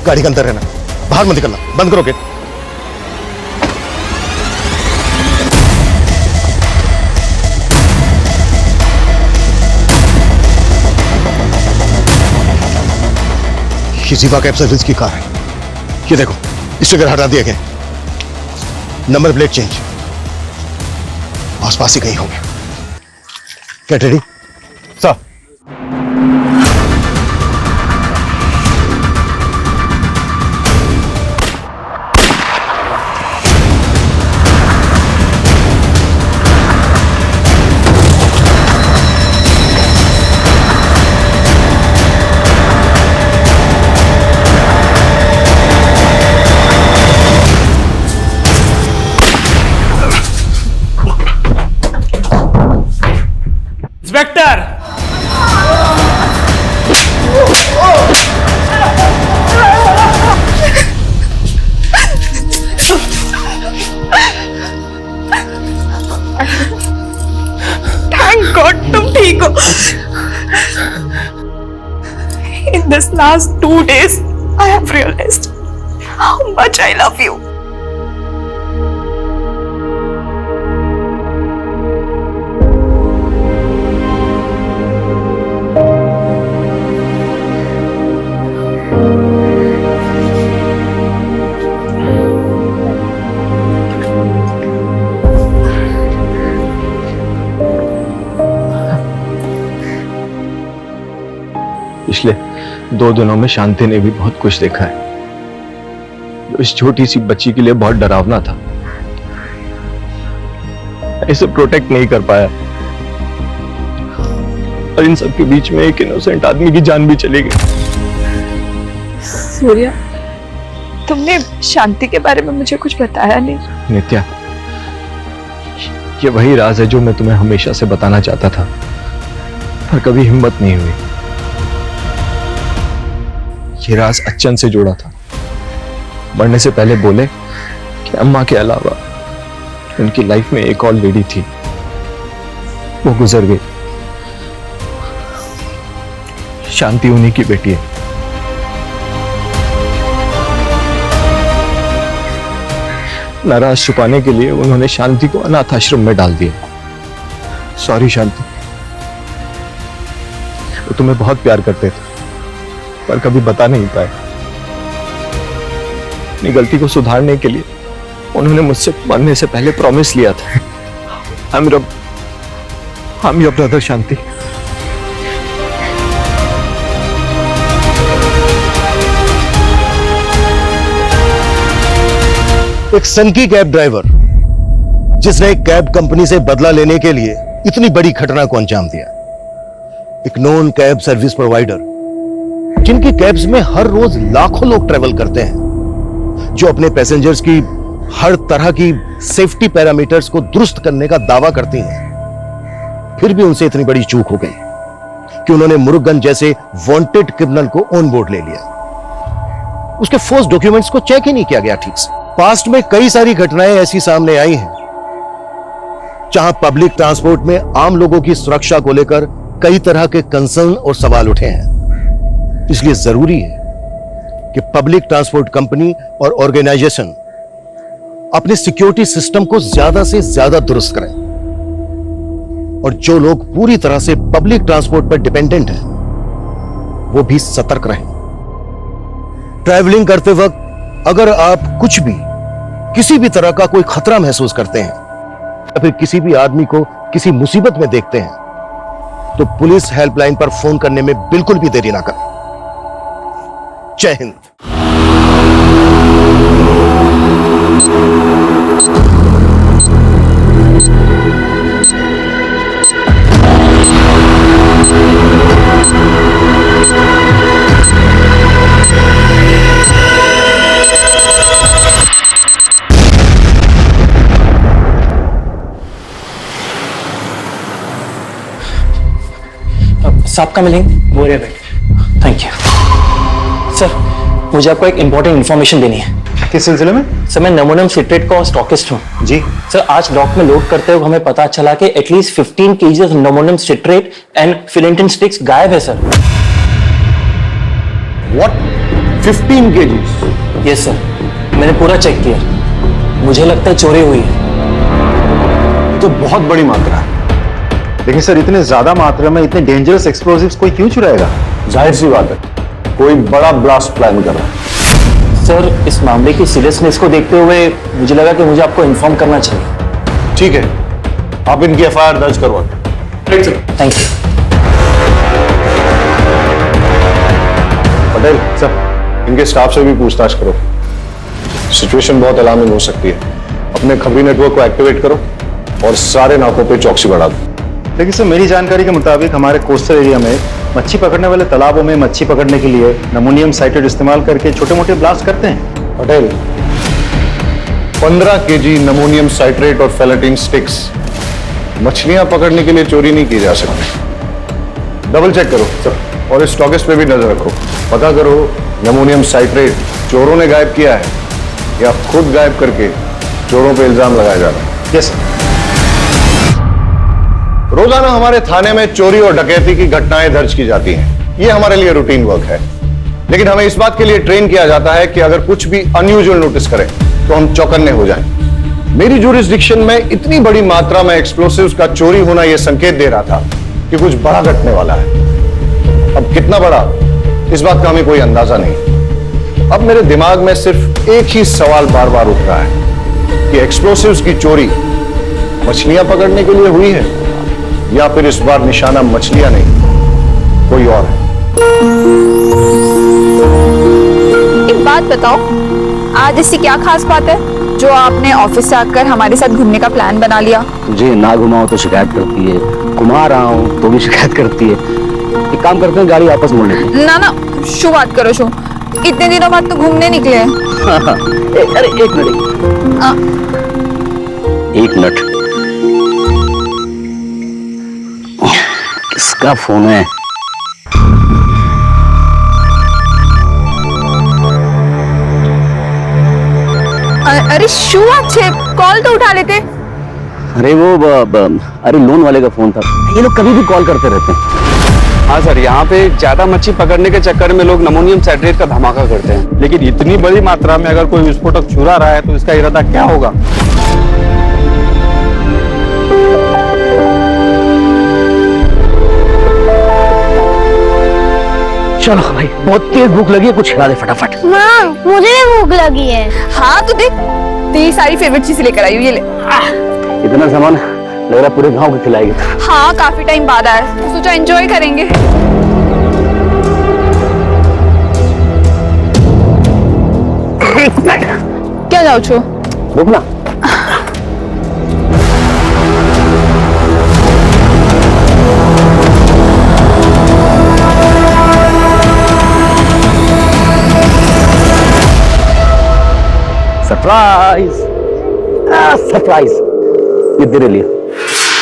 गाड़ी के अंदर रहना, बाहर मत निकलना, बंद करो गेट। ये जीवा कैब सर्विस की कार है। ये देखो, स्टिकर हटा दिया गया, नंबर प्लेट चेंज, आसपास ही कहीं होंगे। Get ready sir. Inspector, thank God तुम ठीक हो। In this last 2 days, I have realized how much I love you. पिछले 2 दिनों में शांति ने भी बहुत कुछ देखा है जो इस छोटी सी बच्ची के लिए बहुत डरावना था। इसे प्रोटेक्ट नहीं कर पाया और इन सब के बीच में एक इनोसेंट आदमी की जान भी चली गई। सूर्या, तुमने शांति के बारे में मुझे कुछ बताया नहीं। नित्या, ये वही राज है जो मैं तुम्हें हमेशा से बताना चाहता था, पर कभी हिम्मत नहीं हुई। ये राज अच्छन से जुड़ा था। मरने से पहले बोले कि अम्मा के अलावा उनकी लाइफ में एक और लेडी थी, वो गुजर गई। शांति उन्हीं की बेटी है। नाराज छुपाने के लिए उन्होंने शांति को अनाथ आश्रम में डाल दिया। सॉरी शांति, वो तुम्हें बहुत प्यार करते थे पर कभी बता नहीं पाए। अपनी गलती को सुधारने के लिए उन्होंने मुझसे मरने से पहले प्रॉमिस लिया था। I'm your brother शांति। एक सनकी कैब ड्राइवर जिसने एक कैब कंपनी से बदला लेने के लिए इतनी बड़ी घटना को अंजाम दिया। एक नॉन कैब सर्विस प्रोवाइडर जिनकी कैब्स में हर रोज लाखों लोग ट्रेवल करते हैं, जो अपने पैसेंजर्स की हर तरह की सेफ्टी पैरामीटर्स को दुरुस्त करने का दावा करती हैं, फिर भी उनसे इतनी बड़ी चूक हो गई कि उन्होंने मुरुगन जैसे वांटेड क्रिमिनल को ऑन बोर्ड ले लिया। उसके फोर्स डॉक्यूमेंट्स को चेक ही नहीं किया गया ठीक से। पास्ट में कई सारी घटनाएं ऐसी सामने आई हैं जहां पब्लिक ट्रांसपोर्ट में आम लोगों की सुरक्षा को लेकर कई तरह के कंसर्न और सवाल उठे हैं। इसलिए जरूरी है कि पब्लिक ट्रांसपोर्ट कंपनी और ऑर्गेनाइजेशन अपने सिक्योरिटी सिस्टम को ज्यादा से ज्यादा दुरुस्त करें और जो लोग पूरी तरह से पब्लिक ट्रांसपोर्ट पर डिपेंडेंट हैं वो भी सतर्क रहें। ट्रैवलिंग करते वक्त अगर आप कुछ भी किसी भी तरह का कोई खतरा महसूस करते हैं या फिर किसी भी आदमी को किसी मुसीबत में देखते हैं तो पुलिस हेल्पलाइन पर फोन करने में बिल्कुल भी देरी ना करें। जय हिंद। साहब का मिलेंगे? बोरिया बैठ। Thank you sir. मुझे आपको एक इंपॉर्टेंट इन्फॉर्मेशन देनी है। किस सिलसिले में? सर मैं नमोनियम सिट्रेट का स्टॉकिस्ट हूँ जी सर। आज डॉक में लोड करते हुए हमें पता चला कि at least 15 kg of ammonium citrate and फिलेंटिन स्टिक्स गायब है sir. What? 15 kg? Yes sir, मैंने पूरा चेक किया, मुझे लगता है चोरी हुई है। तो बहुत बड़ी मात्रा है, लेकिन सर इतने ज्यादा मात्रा में इतने डेंजरस एक्सप्लोजिव्स कोई क्यों चुराएगा? जाहिर सी बात है, कोई बड़ा ब्लास्ट प्लान कर रहा है। सर इस मामले की सीरियसनेस को देखते हुए मुझे लगा कि मुझे आपको इन्फॉर्म करना चाहिए। ठीक है, आप इनकी एफआईआर दर्ज करवा दें। Thank you. पटेल सर, इनके स्टाफ से भी पूछताछ करो, सिचुएशन बहुत अलार्मिंग हो सकती है। अपने खबरी नेटवर्क को एक्टिवेट करो और सारे नाकों पे चौकसी बढ़ा दो। लेकिन सर मेरी जानकारी के मुताबिक हमारे कोस्टल एरिया में मच्छी पकड़ने वाले तालाबों में मच्छी पकड़ने के लिए नमोनियम साइट्रेट इस्तेमाल करके छोटे मोटे ब्लास्ट करते हैं। पटेल, 15 kg नमोनियम साइट्रेट और फेलेटिन स्टिक्स मछलियां पकड़ने के लिए चोरी नहीं की जा सकती। डबल चेक करो सर, और इस स्टॉकिस्ट पे भी नजर रखो। पता करो नमोनियम साइट्रेट चोरों ने गायब किया है या खुद गायब करके चोरों पे इल्जाम लगाया जा रहा है। Yes sir. रोजाना हमारे थाने में चोरी और डकैती की घटनाएं दर्ज की जाती हैं। ये हमारे लिए रूटीन वर्क है, लेकिन हमें इस बात के लिए ट्रेन किया जाता है कि अगर कुछ भी अनयूजुअल नोटिस करें तो हम चौकन्ने हो जाएं। मेरी जुरिस्डिक्शन में इतनी बड़ी मात्रा में एक्सप्लोसिव्स का चोरी होना यह संकेत दे रहा था कि कुछ बड़ा घटने वाला है। अब कितना बड़ा, इस बात का हमें कोई अंदाजा नहीं। अब मेरे दिमाग में सिर्फ एक ही सवाल बार बार उठ रहा है कि एक्सप्लोसिव्स की चोरी मछलियां पकड़ने के लिए हुई है या फिर इस बार निशाना मछलियां नहीं कोई और है। एक बात बताओ, आज इससे क्या खास बात है जो आपने ऑफिस से आकर हमारे साथ घूमने का प्लान बना लिया? तुझे ना घुमाओ तो शिकायत करती है, घुमा रहा हूँ तो भी शिकायत करती है। एक काम करते हैं, गाड़ी वापस मोड़ लेते हैं। ना ना, शू बात करो शू, इतने दिनों बाद तो घूमने निकले हैं। अरे एक मिनट, किसका फोन है? अरे शू, अच्छे कॉल तो उठा लेते। अरे वो अरे लोन वाले का फोन था। ये लोग कभी भी कॉल करते रहते हैं। हाँ सर, यहाँ पे ज्यादा मच्छी पकड़ने के चक्कर में लोग नमोनियम साइट्रेट का धमाका करते हैं। लेकिन इतनी बड़ी मात्रा में अगर कोई विस्फोटक चुरा रहा है तो इसका इरादा क्या होगा? चलो भाई, बहुत तेज भूख लगी है, कुछ खिला दे फटाफट। माँ मुझे भी भूख लगी है। हाँ तो देख, तेरी सारी फेवरेट चीज लेकर आई हूँ, ये ले। इतना सामान लग रहा पूरे गांव को खिलाएगी। हाँ, काफी टाइम बाद आया तो सोचा एंजॉय करेंगे। क्या जाओ छो? रुक ना। सरप्राइज, सरप्राइज, ये तेरे लिए।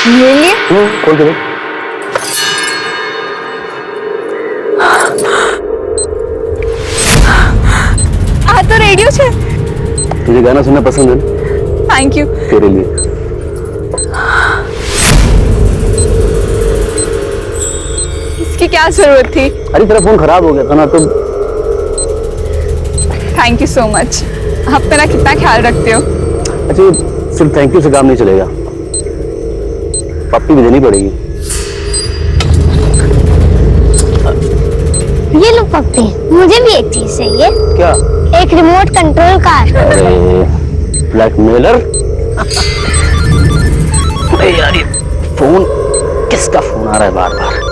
मेरे लिए? खोल के देख। आ तो रेडियो छे। तुझे गाना सुनना पसंद है ना? Thank you. तेरे लिए। इसकी क्या जरूरत थी? अरे तेरा फोन खराब हो गया था ना, तो थैंक यू सो मच। आप मेरा कितना ख्याल रखते हो। अच्छा, सिर्फ थैंक यू से काम नहीं चलेगा, पप्पी भी देनी पड़ेगी। ये लो पप्पी, मुझे भी एक चीज चाहिए। क्या? एक रिमोट कंट्रोल कार। अरे ब्लैकमेलर। अरे यार, ये फोन किसका फोन आ रहा है बार बार?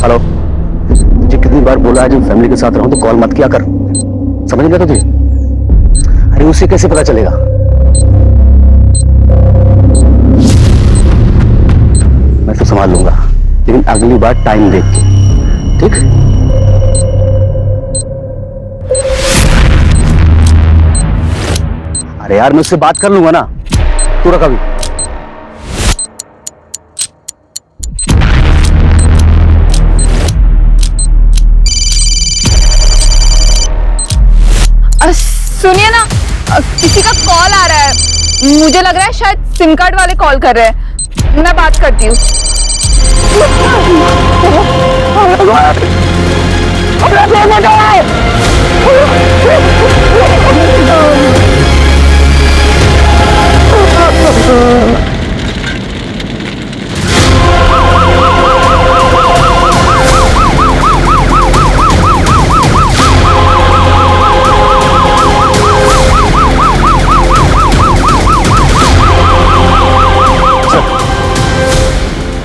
हेलो, तुझे कितनी बार बोला है जब फैमिली के साथ रहूं तो कॉल मत किया कर, समझ गया तुझे? अरे उसे कैसे पता चलेगा? मैं सब संभाल लूंगा, लेकिन अगली बार टाइम देख के, ठीक? अरे यार, मैं उससे बात कर लूंगा ना, तू रख अभी। सुनिए ना, किसी का कॉल आ रहा है, मुझे लग रहा है शायद सिम कार्ड वाले कॉल कर रहे हैं, मैं बात करती हूँ।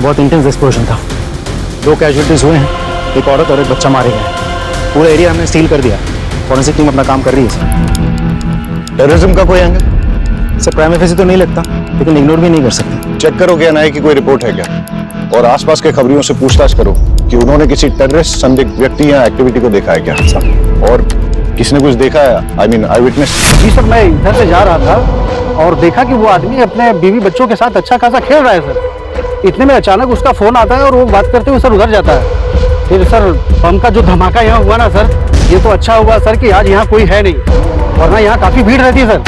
बहुत इंटेंस एक्सप्लोजन था, 2 कैजुअलिटीज हुए हैं, एक औरत और एक बच्चा मारे गए। पूरा एरिया हमने सील कर दिया, फॉरेंसिक टीम अपना काम कर रही है सर। टेररिज्म का कोई एंगल? सर प्राइम फेसी तो नहीं लगता, लेकिन इग्नोर भी नहीं कर सकते। चेक करो कि एनआईए की कोई रिपोर्ट है क्या, और आसपास के खबरियों से पूछताछ करो कि उन्होंने किसी टेररिस्ट संदिग्ध व्यक्ति या एक्टिविटी को देखा है क्या, और किसी ने कुछ देखा है, आई मीन आई विटनेस। जी सर, मैं इधर से जा रहा था और देखा कि वो आदमी अपने बीवी बच्चों के साथ अच्छा खासा खेल रहा है सर। इतने में अचानक उसका फोन आता है और वो बात करते हुए सर उधर जाता है। फिर सर बम का जो धमाका यहाँ हुआ ना सर, ये तो अच्छा हुआ सर कि आज यहाँ कोई है नहीं, वरना यहाँ काफी भीड़ रहती है सर।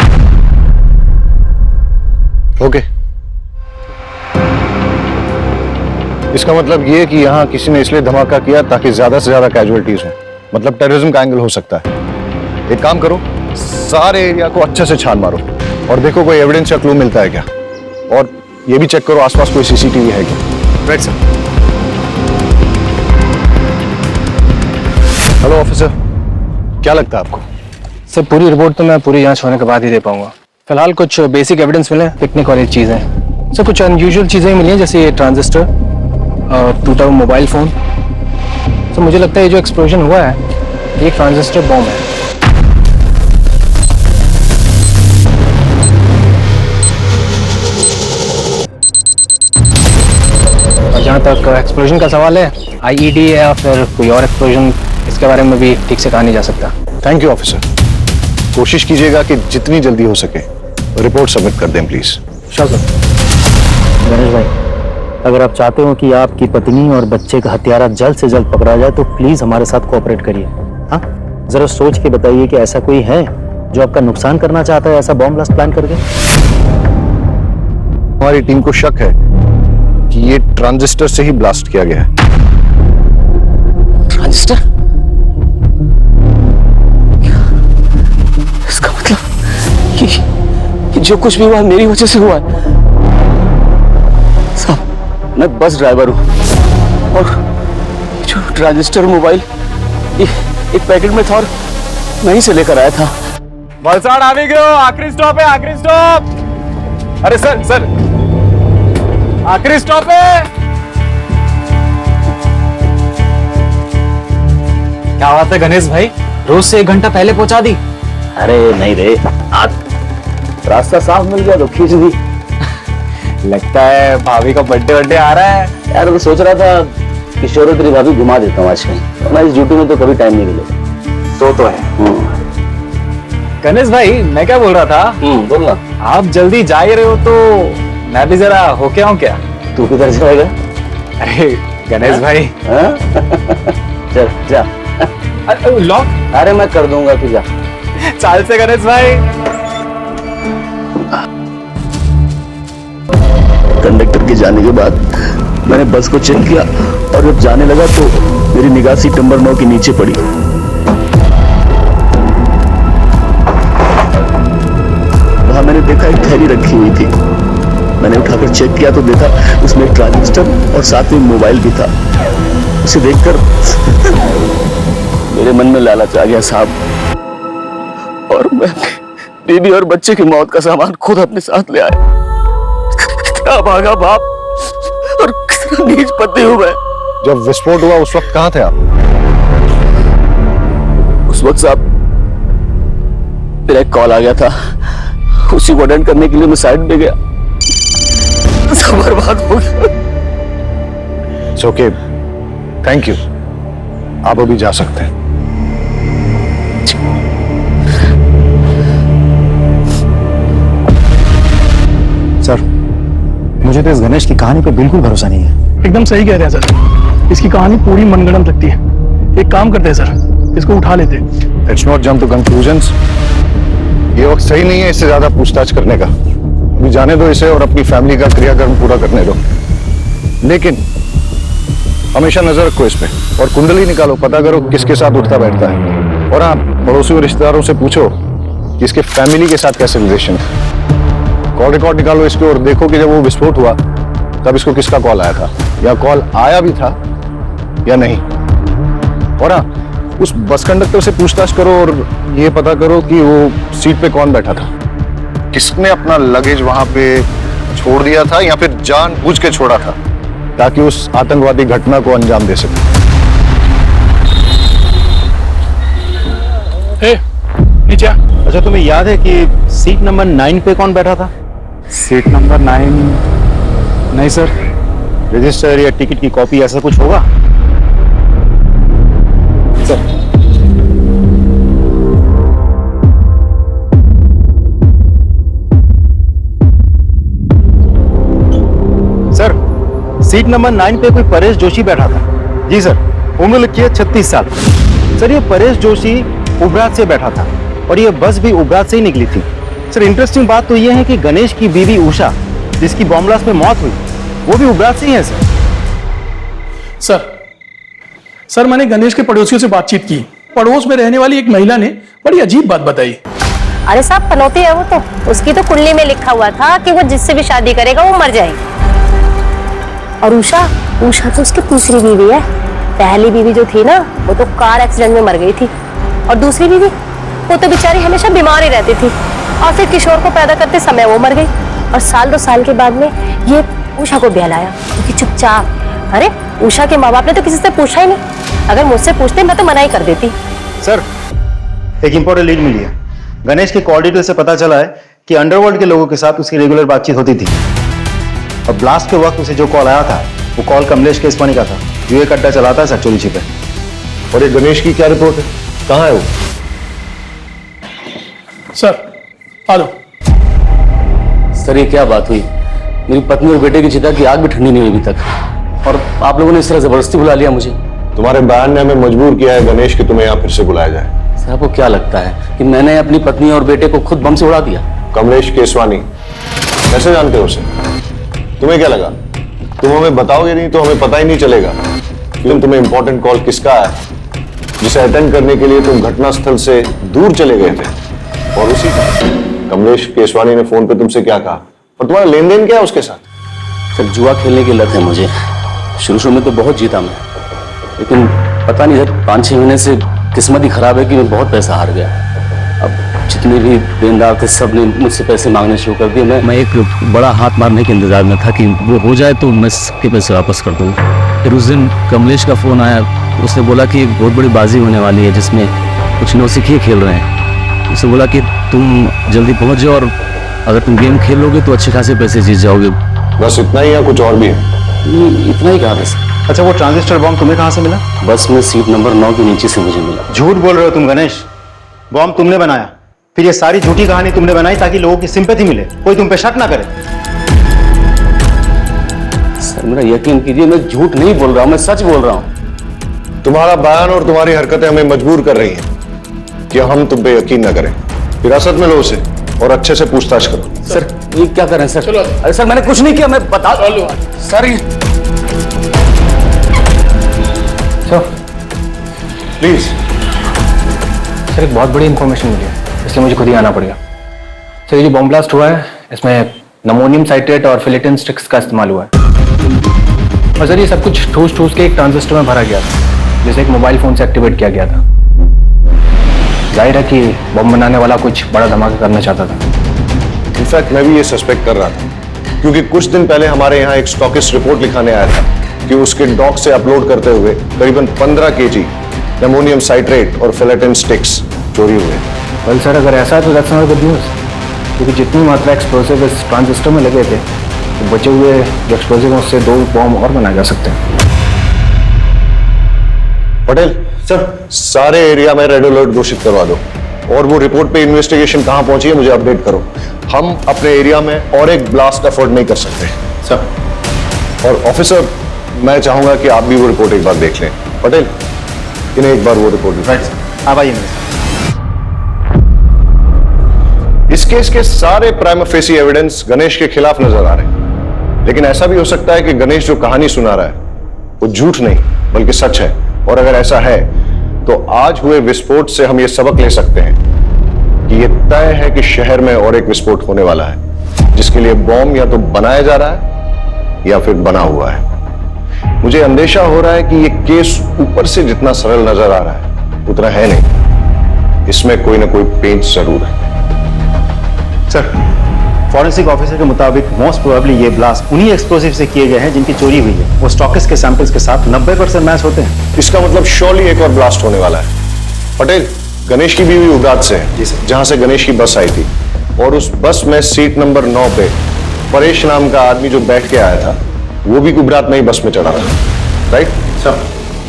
ओके, इसका मतलब ये कि यहाँ किसी ने इसलिए धमाका किया ताकि ज्यादा से ज्यादा कैजुअलिटीज हो, मतलब टेररिज्म का एंगल हो सकता है। एक काम करो, सारे एरिया को अच्छे से छान मारो और देखो कोई एविडेंस या क्लू मिलता है क्या, और ये भी चेक करो आसपास कोई सीसीटीवी है क्या। Right sir. हेलो ऑफिसर, क्या लगता है आपको? सर पूरी रिपोर्ट तो मैं पूरी जांच होने के बाद ही दे पाऊंगा। फिलहाल कुछ बेसिक एविडेंस मिले, पिकनिक वाली चीजें। सर कुछ अनयूजुअल चीजें मिली हैं, जैसे ये ट्रांजिस्टर और टूटा हुआ मोबाइल फोन। सर मुझे लगता है ये जो एक्सप्लोजन हुआ है ये एक ट्रांजिस्टर बॉम्ब है। जहाँ तक एक्सप्लोजन का सवाल है, आईईडी या फिर कोई और एक्सप्लोजन, इसके बारे में भी ठीक से कहा नहीं जा सकता। थैंक यू ऑफिसर, कोशिश कीजिएगा कि जितनी जल्दी हो सके रिपोर्ट सबमिट कर दें प्लीज। Sure sir. गणेश भाई, अगर आप चाहते हो कि आपकी पत्नी और बच्चे का हत्यारा जल्द से जल्द पकड़ा जाए तो प्लीज हमारे साथ कोऑपरेट करिए। हाँ, जरा सोच के बताइए कि ऐसा कोई है जो आपका नुकसान करना चाहता है ऐसा बॉम्ब ब्लास्ट प्लान करके। हमारी टीम को शक है कि ये ट्रांजिस्टर से ही ब्लास्ट किया गया है। ट्रांजिस्टर? इसका मतलब कि जो कुछ भी हुआ मेरी वजह से हुआ है। साहब, मैं बस ड्राइवर हूं और जो ट्रांजिस्टर मोबाइल एक पैकेट में था और वहीं से लेकर आया था। वलसाड आ भी गयो, आखिरी स्टॉप है, आखिरी स्टॉप। अरे सर सर, आखिरी स्टॉप है। क्या बात है गणेश भाई, रोज से 1 घंटा पहले पहुंचा दी। अरे नहीं रे, आज रास्ता साफ मिल गया तो खींच दी। लगता है भाभी का बर्थडे आ रहा है। यार मैं सोच रहा था कि तेरी भाभी घुमा देता हूँ आज कहीं, मैं इस ड्यूटी में तो कभी टाइम नहीं मिलेगा। तो है। गणेश भाई मैं क्या बोल रहा था, बोलना। आप जल्दी जा ही रहे हो तो मैं भी जरा होके आऊं क्या? तू किधर जाएगा? अरे गणेश भाई। चल जा। लॉक? अरे मैं कर दूंगा, तू जा। चाल से गणेश भाई। कंडक्टर के जाने के बाद मैंने बस को चेक किया और जब जाने लगा तो मेरी निगाह सीट नंबर 9 के नीचे पड़ी। वहां मैंने देखा एक थैली रखी हुई थी। मैंने उठाकर चेक किया तो देखा उसमें ट्रांजिस्टर और साथ में मोबाइल भी था। उसे देखकर मेरे मन में लालच आ गया साहब, और मैं बीबी और बच्चे की मौत का सामान खुद अपने साथ ले आया। क्या भागा बाप और कितना नीच पति हूं मैं। जब विस्फोट हुआ उस वक्त कहां थे आप? उस वक्त साहब मेरा एक कॉल आ गया था, उसी को अटेंड करने के लिए मैं साइड पे गया, सब बर्बाद हो गया। It's okay. थैंक यू, आप अभी जा सकते हैं। सर मुझे तो इस गणेश की कहानी पे बिल्कुल भरोसा नहीं है। एकदम सही कह रहे हैं सर, इसकी कहानी पूरी मनगढ़ंत लगती है। एक काम करते हैं सर, इसको उठा लेते हैं। Let's not jump to conclusions. ये वक्त सही नहीं है इससे ज्यादा पूछताछ करने का। अभी जाने दो इसे और अपनी फैमिली का क्रियाकर्म पूरा करने दो। लेकिन हमेशा नजर रखो इस पे और कुंडली निकालो, पता करो किसके साथ उठता बैठता है। और हाँ, पड़ोसियों रिश्तेदारों से पूछो कि इसके फैमिली के साथ कैसे रिलेशन है। कॉल रिकॉर्ड निकालो इसके और देखो कि जब वो विस्फोट हुआ तब इसको किसका कॉल आया था, या कॉल आया भी था या नहीं। और हाँ, उस बस कंडक्टर से पूछताछ करो और ये पता करो कि वो सीट पे कौन बैठा था, किसने अपना लगेज वहां पे छोड़ दिया था या फिर जानबूझ के छोड़ा था ताकि उस आतंकवादी घटना को अंजाम दे सके। नीचे। अच्छा, तुम्हें याद है कि सीट नंबर 9 पे कौन बैठा था? Seat number 9? नहीं सर। रजिस्टर या टिकट की कॉपी ऐसा कुछ होगा सर? सर, सीट नंबर 9 पे कोई परेश जोशी बैठा था। जी सर। उम्र लिखी है 36 साल। सर, ये परेश जोशी उबरात से बैठा था और ये बस भी उबरात से ही निकली थी। सर, इंटरेस्टिंग बात तो ये है कि गणेश की बीवी उषा, जिसकी बॉम्ब ब्लास्ट में मौत हुई, वो भी उबरात से ही है सर। सर, मैंने गणेश के पड़ोसियों से बातचीत की। पड़ोस में रहने वाली एक महिला ने बड़ी अजीब बात बताई। अरे साहब, पनौती है वो तो। उसकी तो कुंडली में लिखा हुआ था कि वो जिससे भी शादी करेगा वो मर जाएगी। और उषा तो उसकी दूसरी बीवी है। पहली बीवी जो थी ना, वो तो कार एक्सीडेंट में मर गई थी। और दूसरी बीवी, वो तो बेचारी हमेशा बीमार ही रहती थी और फिर किशोर को पैदा करते समय वो मर गई। और साल 2 साल के बाद में ये उषा को बहलाया, क्योंकि चुपचाप। अरे उषा के माँ बाप ने तो किसी से पूछा ही नहीं। अगर मुझसे पूछते मैं तो मना ही कर देती। सर, एक इंपॉर्टेंट लीड मिली है। गणेश के कॉल डिटेल से पता चला है कि अंडरवर्ल्ड के लोगों के साथ उसकी रेगुलर बातचीत होती थी और ब्लास्ट के वक्त उसे जो कॉल आया था वो कॉल कमलेश केसवानी का था, जो एक अड्डा चलाता है सर छिपे। और ये गणेश की क्या रिपोर्ट है? कहाँ है वो? सर, आ लो। सर, ये क्या बात हुई? मेरी पत्नी और बेटे की चिता की आग भी ठंडी नहीं हुई अभी तक, और आप लोगों ने इस तरह जबरदस्ती बुला लिया मुझे। तुम्हारे बयान ने हमें मजबूर किया है गणेश कि तुम्हें यहाँ फिर से बुलाया जाए। सर, आपको क्या लगता है कि मैंने अपनी पत्नी और बेटे को खुद बम से उड़ा दिया? कमलेश केसवानी, कैसे जानते हो उसे? तुम्हें क्या लगा तुम हमें बताओगे नहीं तो हमें पता ही नहीं चलेगा कि तुम्हें इंपॉर्टेंट कॉल किसका है, जिसे अटेंड करने के लिए तुम घटनास्थल से दूर चले गए थे? और उसी कमलेश केसवानी ने फोन पे तुमसे क्या कहा और तुम्हारा लेन देन क्या है उसके साथ? सर, जुआ खेलने की लत है मुझे। शुरू में तो बहुत जीता मैं, लेकिन पता नहीं सर 5-6 महीने से किस्मत ही खराब है कि मैं बहुत पैसा हार गया। अब जितने भी देनदार थे सब ने मुझसे पैसे मांगने शुरू कर दिए। मैं एक बड़ा हाथ मारने के इंतजार में था कि वो हो जाए तो मैं सबके पैसे वापस कर दूँ। फिर उस दिन कमलेश का फोन आया, उसने बोला कि एक बहुत बड़ी बाजी होने वाली है जिसमें कुछ नौसिखिए खेल रहे हैं। उसने बोला कि तुम जल्दी पहुंच जाओ और अगर तुम गेम खेलोगे तो अच्छे खासे पैसे जीत जाओगे। बस इतना ही या कुछ और भी है? इतना ही कहा था सर। अच्छा, वो ट्रांजिस्टर बॉम्ब तुम्हें कहाँ से मिला? बस में सीट नंबर 9 के नीचे से मुझे मिला। झूठ बोल रहे हो तुम गणेश। बॉम्ब तुमने बनाया, फिर ये सारी झूठी कहानी तुमने बनाई ताकि लोगों की सिंपैथी मिले, कोई तुम पे शक ना करे। सर, मेरा यकीन कीजिए, मैं झूठ नहीं बोल रहा हूँ, मैं सच बोल रहा हूँ। तुम्हारा बयान और तुम्हारी हरकतें हमें मजबूर कर रही हैं कि हम तुम पे यकीन न करें। हिरासत में लो उसे और अच्छे से पूछताछ करो। सर, ये क्या करें सर? अरे सर, मैंने कुछ नहीं किया, मैं बता सर। प्लीज सर, एक बहुत बड़ी इंफॉर्मेशन मिली है, इसलिए मुझे खुद ही आना पड़ेगा। सर, ये जो बॉम्ब ब्लास्ट हुआ है इसमें नमोनियम साइट्रेट और फिलेटिन स्टिक्स का इस्तेमाल हुआ है। और सर, ये सब कुछ ठूस के एक ट्रांजिस्टर में भरा गया था, जिसे एक मोबाइल फोन से एक्टिवेट किया गया था। जाहिर है कि बम बनाने वाला कुछ बड़ा धमाका करना चाहता था। इनफैक्ट मैं भी ये सस्पेक्ट कर रहा था, क्योंकि कुछ दिन पहले हमारे यहाँ एक स्टॉकिस्ट रिपोर्ट लिखाने आया था कि उसके डॉक से अपलोड करते हुए करीबन 15 kg एमोनियम साइट्रेट और फिलेटिन स्टिक्स चोरी हुए। वेल सर, अगर ऐसा है तो दैट्स नॉट गुड न्यूज़, क्योंकि जितनी मात्रा एक्सप्लोसिव इस ट्रांजिस्टर में लगे थे, तो बचे हुए जो एक्सप्लोसिव हैं उससे 2 बॉम्ब और बनाए जा सकते हैं। पटेल सर, सारे एरिया में रेड अलर्ट घोषित करवा दो और वो रिपोर्ट पे इन्वेस्टिगेशन कहां पहुंची है मुझे अपडेट करो। हम अपने एरिया में और एक ब्लास्ट अफोर्ड नहीं कर सकते सर। और ऑफिसर, मैं चाहूंगा कि आप भी वो रिपोर्ट एक बार देख लें। पटेल, इन्हें एक बार वो रिपोर्ट राइट, आप आइए मेरे साथ। इस केस के सारे प्राइमा फेसी एविडेंस गणेश के खिलाफ नजर आ रहे हैं, लेकिन ऐसा भी हो सकता है कि गणेश जो कहानी सुना रहा है वो झूठ नहीं बल्कि सच है। और अगर ऐसा है तो आज हुए विस्फोट से हम ये सबक ले सकते हैं कि ये तय है कि शहर में और एक विस्फोट होने वाला है, जिसके लिए बॉम्ब या तो बनाया जा रहा है या फिर बना हुआ है। मुझे अंदेशा हो रहा है कि ये केस ऊपर से जितना सरल नजर आ रहा है उतना है नहीं, इसमें कोई ना कोई पेंच जरूर है। सर, फॉरेंसिक ऑफिसर के मुताबिक मोस्ट प्रोबेबली ये ब्लास्ट उन्हीं एक्सप्लोसिव से किए गए हैं जिनकी चोरी हुई है। वो स्टॉकिस्ट के सैंपल्स के साथ 90% मैच होते हैं। इसका मतलब श्योरली एक और ब्लास्ट होने वाला है। पटेल, गणेश की बीवी उबरात से है, जहां से गणेश की बस आई थी, और उस बस में सीट नंबर 9 पे परेश नाम का आदमी जो बैठ के आया था वो भी उबरात में ही बस में चढ़ा था, राइट? सर,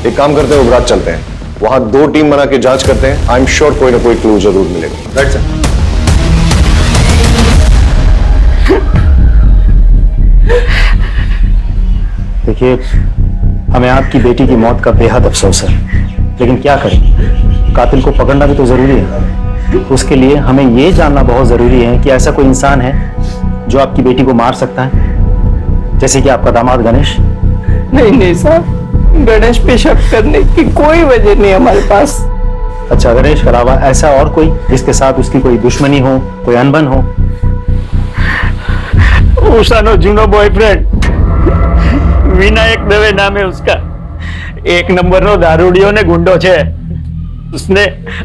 एक काम करते हैं, उबरात चलते हैं, वहां 2 टीम बना के जांच करते हैं। आई एम श्योर कोई ना कोई क्लू जरूर मिलेगा। Right sir. देखिए, हमें आपकी बेटी की मौत का बेहद अफसोस है, लेकिन क्या करें, कातिल को पकड़ना भी तो जरूरी है। उसके लिए हमें ये जानना बहुत जरूरी है कि ऐसा कोई इंसान है जो आपकी बेटी को मार सकता है, जैसे कि आपका दामाद गणेश। नहीं साहब, गणेश पे शक करने की कोई वजह नहीं हमारे पास। अच्छा, गणेश के अलावा ऐसा और कोई जिसके साथ उसकी कोई दुश्मनी हो, कोई अनबन हो? उषानो जूनो बॉयफ्रेंड विनायक दवे नाम है उसका। 1 नंबर नो दारूडियो ने गुंडो छे। उसने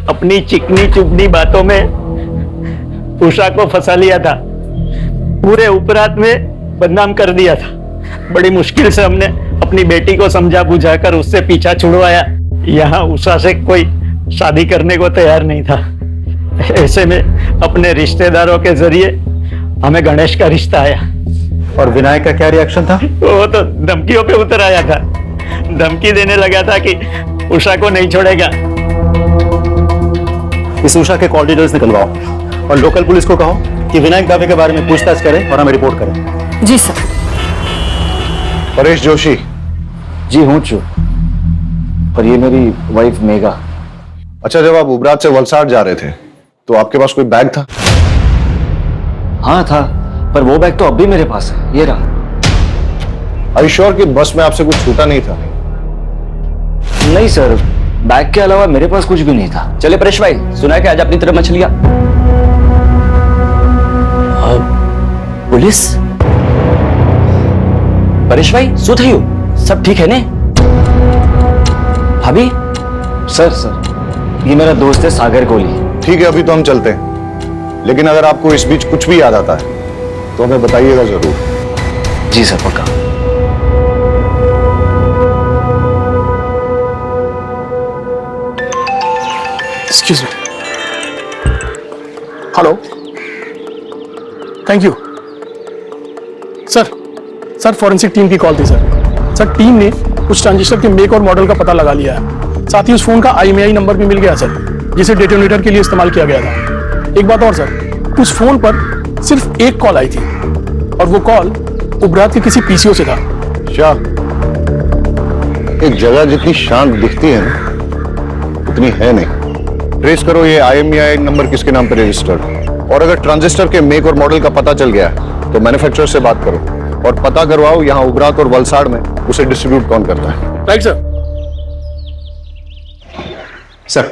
अपनी चिकनी चुपनी बातों में उषा को फंसा लिया था, पूरे उपरात में बदनाम कर दिया था। बड़ी मुश्किल से हमने अपनी बेटी को समझा बुझाकर उससे पीछा छुड़वाया। यहाँ उषा से कोई शादी करने को तैयार नहीं था। ऐसे में अपने रिश्तेदारों के जरिए हमें गणेश का रिश्ता आया। और विनायक का क्या रिएक्शन था? वो तो धमकियों पे उतर आया था, धमकी देने लगा था कि उषा को नहीं छोड़ेगा। इस उषा के कॉल डिटेल्स निकलवाओ और लोकल पुलिस को कहो कि विनायक दावे के बारे में पूछताछ करें और हमें रिपोर्ट करें। जी सर। परेश जोशी। जी हूँ चू, पर ये मेरी वाइफ मेघा। अच्छा, जब आप उबरात से वलसाड जा रहे थे तो आपके पास कोई बैग था? हाँ था, पर वो बैग तो अब भी मेरे पास है, ये रहा। Are you sure कि बस में आपसे कुछ छूटा नहीं था? नहीं सर, बैग के अलावा मेरे पास कुछ भी नहीं था। चले परेश भाई, सुना है कि आज अपनी तरफ मछलियां। पुलिस? परेश भाई શું થયું? सब ठीक है ने? भाभी? सर, ये मेरा दोस्त है सागर कोहली। ठीक है, अभी तो हम चलते हैं, लेकिन अगर आपको इस बीच कुछ भी याद आता है तो हमें बताइएगा जरूर। जी सर, पक्का। Excuse me. Hello, thank you sir, forensic team की कॉल थी सर। टीम ने उस ट्रांजिस्टर के मेक और मॉडल का पता लगा लिया है। साथ ही उस फोन का IMEI नंबर भी मिल गया सर, जिसे डेटोनेटर के लिए इस्तेमाल किया गया था। एक बात और सर, उस फोन पर सिर्फ एक कॉल आई थी और वो कॉल उबरात के किसी PCO से था। शाह, एक जगह जितनी शांत दिखती है ना उतनी है नहीं। ट्रेस करो ये IMEI नंबर किसके नाम पर रजिस्टर्ड, और अगर ट्रांजिस्टर के मेक और मॉडल का पता चल गया तो मैन्युफैक्चरर से बात करो और पता करवाओ यहाँ उबरात और वलसाड में उसे डिस्ट्रीब्यूट कौन करता है। Right sir. सर,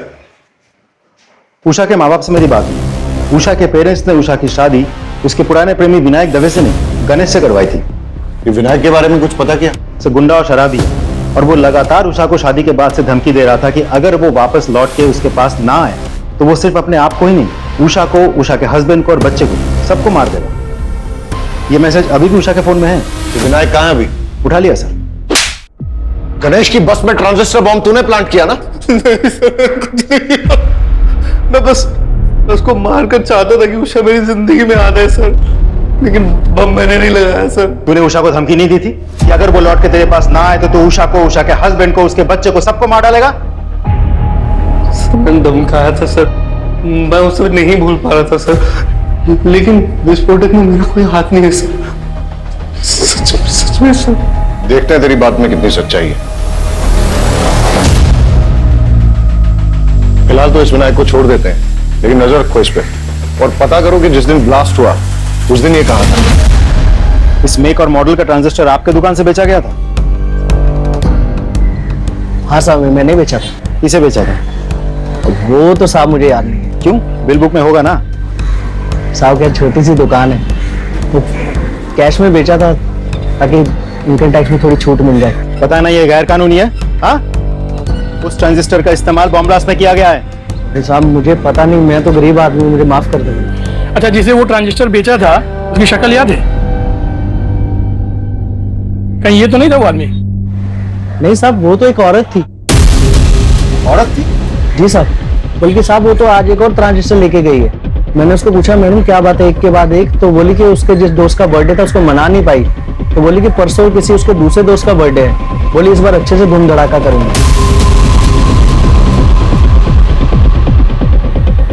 उषा के माँ बाप से मेरी बात हुई। उषा के पेरेंट्स ने उषा की शादी उसके पुराने प्रेमी विनायक दवे से नहीं, गणेश से करवाई थी। ये विनायक के बारे में कुछ पता किया? सर, गुंडा और शराबी है, और वो लगातार उषा को शादी के बाद से धमकी दे रहा था कि अगर वो वापस लौट के उसके पास ना आए तो वो सिर्फ अपने आप को ही नहीं, उषा को, उषा के हस्बैंड को और बच्चे को, सबको मार देगा। ये मैसेज अभी भी उषा के फोन में है। तो विनायक कहाँ है अभी? उठा लिया सर। गणेश की बस में ट्रांजिस्टर बॉम्ब तूने प्लांट किया ना? मैं बस उसको मारकर चाहता था कि उषा मेरी जिंदगी में आ जाए सर, लेकिन बम मैंने नहीं लगाया सर। तूने उषा को धमकी नहीं दी थी कि अगर वो लौट के तेरे पास ना आए तो तू उषा को, उषा के हस्बैंड को, उसके बच्चे को, सबको मार डालेगा? मैंने धमकाया था सर, मैं उसे नहीं भूल पा रहा था सर, लेकिन विस्फोटक में मेरा कोई हाथ नहीं है सर। सच में सर। देखते हैं तेरी बात में कितनी सच्चाई है। फिलहाल तो इस विनायक को छोड़ देते हैं, लेकिन नजर रखो इस पे। और पता करो कि जिस दिन ब्लास्ट हुआ उस दिन ये कहा था। इस मेक और मॉडल का ट्रांजिस्टर आपके दुकान से बेचा गया था? हाँ साहब, मैंने बेचा था। किसे बेचा था? वो तो साहब मुझे याद नहीं है। क्यों? बिल बुक में होगा ना। साहब क्या छोटी सी दुकान है, तो कैश में बेचा था ताकि इनकम टैक्स में थोड़ी छूट मिल जाए। पता है ना ये गैर कानूनी है। हाँ, उस ट्रांजिस्टर का इस्तेमाल बॉम्ब ब्लास्ट में किया गया है। साहब मुझे पता नहीं, मैं तो गरीब आदमी हूं, मुझे माफ कर दो। अच्छा, जिसे वो ट्रांजिस्टर बेचा था उसकी शक्ल याद है? कहीं ये तो नहीं था वो आदमी? नहीं साहब, वो तो एक औरत थी। औरत थी? जी साहब, बल्कि साहब वो तो आज एक और ट्रांजिस्टर लेके गई है। मैंने उसको पूछा मैडम क्या बात है एक के बाद एक, तो बोली कि उसके जिस दोस्त का बर्थडे था उसको मना नहीं पाई, तो बोली कि परसों किसी उसके दूसरे दोस्त का बर्थडे है, बोली इस बार अच्छे से धूम धड़ाका करूंगी।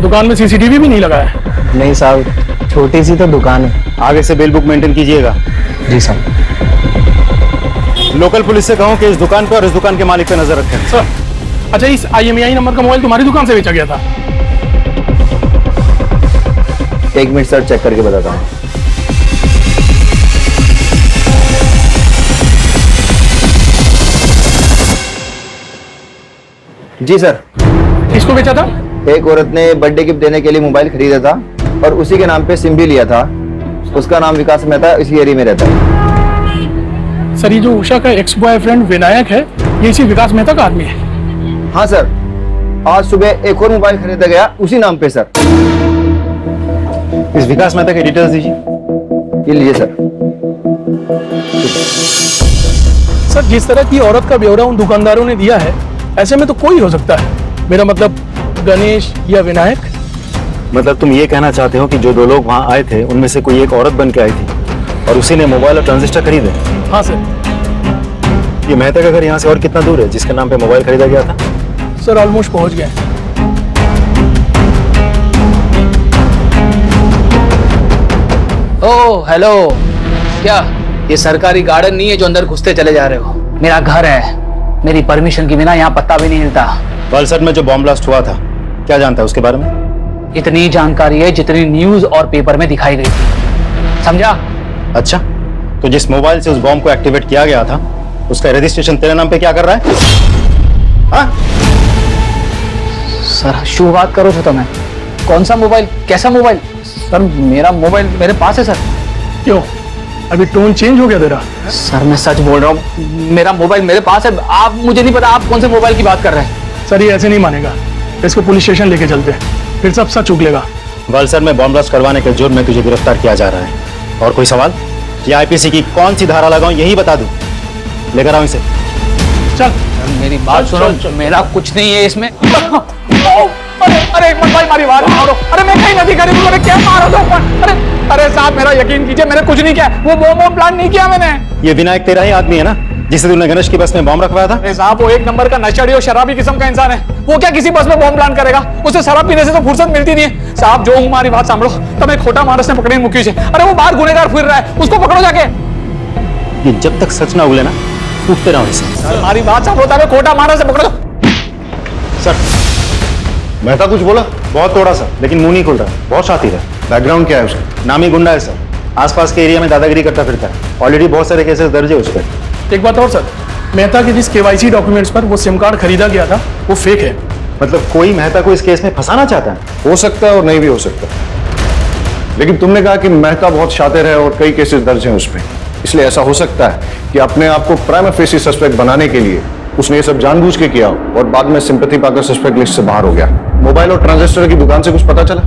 दुकान में सीसीटीवी भी नहीं लगा है? नहीं साहब, छोटी सी तो दुकान है। आगे से बिल बुक मेंटेन कीजिएगा। जी साहब। लोकल पुलिस से कहो कि इस दुकान पर और इस दुकान के मालिक पे नजर रखें। सर, अच्छा इस IMEI नंबर का मोबाइल तुम्हारी दुकान से बेचा गया था? एक मिनट सर, चेक करके बताता हूँ। जी सर। किसको बेचा था? एक औरत ने बर्थडे गिफ्ट देने के लिए मोबाइल खरीदा था और उसी के नाम पे सिम भी लिया था। उसका नाम विकास मेहता, इसी एरिया में रहता है। सर ये जो उषा का एक्स बॉयफ्रेंड विनायक है, ये इसी विकास मेहता का आदमी है? हाँ सर, आज सुबह एक और मोबाइल खरीदा गया उसी नाम पे सर। इस विकास मेहता के डिटेल्स दीजिए। ये लीजिए सर। सर जिस तरह की औरत का ब्यौरा उन दुकानदारों ने दिया है, ऐसे में तो कोई हो सकता है। मेरा मतलब गणेश या विनायक। मतलब तुम ये कहना चाहते हो कि जो दो लोग वहां आए थे उनमें से कोई एक औरत बन के आई थी और उसी ने मोबाइल और ट्रांजिस्टर खरीदे? हाँ सर। ये मेहता का घर यहाँ से और कितना दूर है जिसके नाम पे मोबाइल खरीदा गया था? सर ऑलमोस्ट पहुंच गए। ओह हेलो, क्या ये सरकारी गार्डन नहीं है जो अंदर घुसते चले जा रहे हो? मेरा घर है, मेरी परमिशन के बिना यहाँ पत्ता भी नहीं हिलता। वलसड में जो बॉम्ब ब्लास्ट हुआ था, क्या जानता है उसके बारे में? इतनी जानकारी है जितनी न्यूज और पेपर में दिखाई गई थी, समझा? अच्छा, तो जिस मोबाइल से उस बॉम्ब को एक्टिवेट किया गया था उसका रजिस्ट्रेशन तेरे नाम पे क्या कर रहा है? हाँ? सर शुभ बात करो तो मैं, कौन सा मोबाइल, कैसा मोबाइल? सर मेरा मोबाइल मेरे पास है सर। क्यों, अभी टोन चेंज हो गया तेरा? सर मैं सच बोल रहा हूँ, मेरा मोबाइल मेरे पास है। आप, मुझे नहीं पता आप कौन से मोबाइल की बात कर रहे हैं। सर ये ऐसे नहीं मानेगा, इसको पुलिस स्टेशन लेके चलते हैं, फिर सब सच उगलेगा। वलसड में बॉम्ब ब्लास्ट करवाने के जुर्म में तुझे गिरफ्तार किया जा रहा है। और कोई सवाल? या IPC की कौन सी धारा लगाऊं यही बता दूं? लेकर आओ इसे। चल मेरी बात सुनो, मेरा कुछ नहीं है इसमें। अरे भाई मारी बात मारो। अरे मैं कहीं नहीं करी, तुमने क्या मारो तो? अरे साहब मेरा यकीन कीजिए, मैंने कुछ नहीं किया, वो बॉम्ब प्लान नहीं किया मैंने। ये विनायक तेरा ही आदमी है ना जिसे तूने गणेश की बस में बॉम्ब रखवाया था? अरे साहब वो एक नंबर का नशेड़ी और शराबी किस्म का इंसान है, वो क्या किसी बस में बॉम्ब प्लान करेगा? उसे शराब पीने से तो फुर्सत मिलती नहीं है। साहब जो हमारी बात सांभो, તમે खोटा मानस ने पकड़ी मुकी है। अरे वो बाहर गुनेगार फिर रहा है, उसको पकड़ो जाके। ये जब तक सच ना उगले ना, उठते रहो इसे। हमारी बात सांभो, તમે खोटा मानस ने पकड़ो। सर मेहता कुछ बोला? बहुत तोड़ा सर, लेकिन मुंह नहीं खुल रहा, बहुत शातिर है। बैकग्राउंड क्या है उसका? नामी गुंडा है सर, आसपास के एरिया में दादागिरी करता फिरता है। ऑलरेडी बहुत सारे केसेस दर्ज है उस पर। एक बात और सर, मेहता के जिस KYC डॉक्यूमेंट्स पर वो सिम कार्ड खरीदा गया था वो फेक है। मतलब कोई मेहता को इस केस में फंसाना चाहता है? हो सकता है और नहीं भी हो सकता, लेकिन तुमने कहा कि मेहता बहुत शातिर है और कई केसेस दर्ज हैं उस पर, इसलिए ऐसा हो सकता है कि अपने आप को प्राइमा फेसी सस्पेक्ट बनाने के लिए उसने ये सब जानबूझ के किया और बाद में सिंपैथी पाकर सस्पेक्ट लिस्ट से बाहर हो गया। मोबाइल और ट्रांजिस्टर की दुकान से कुछ पता चला?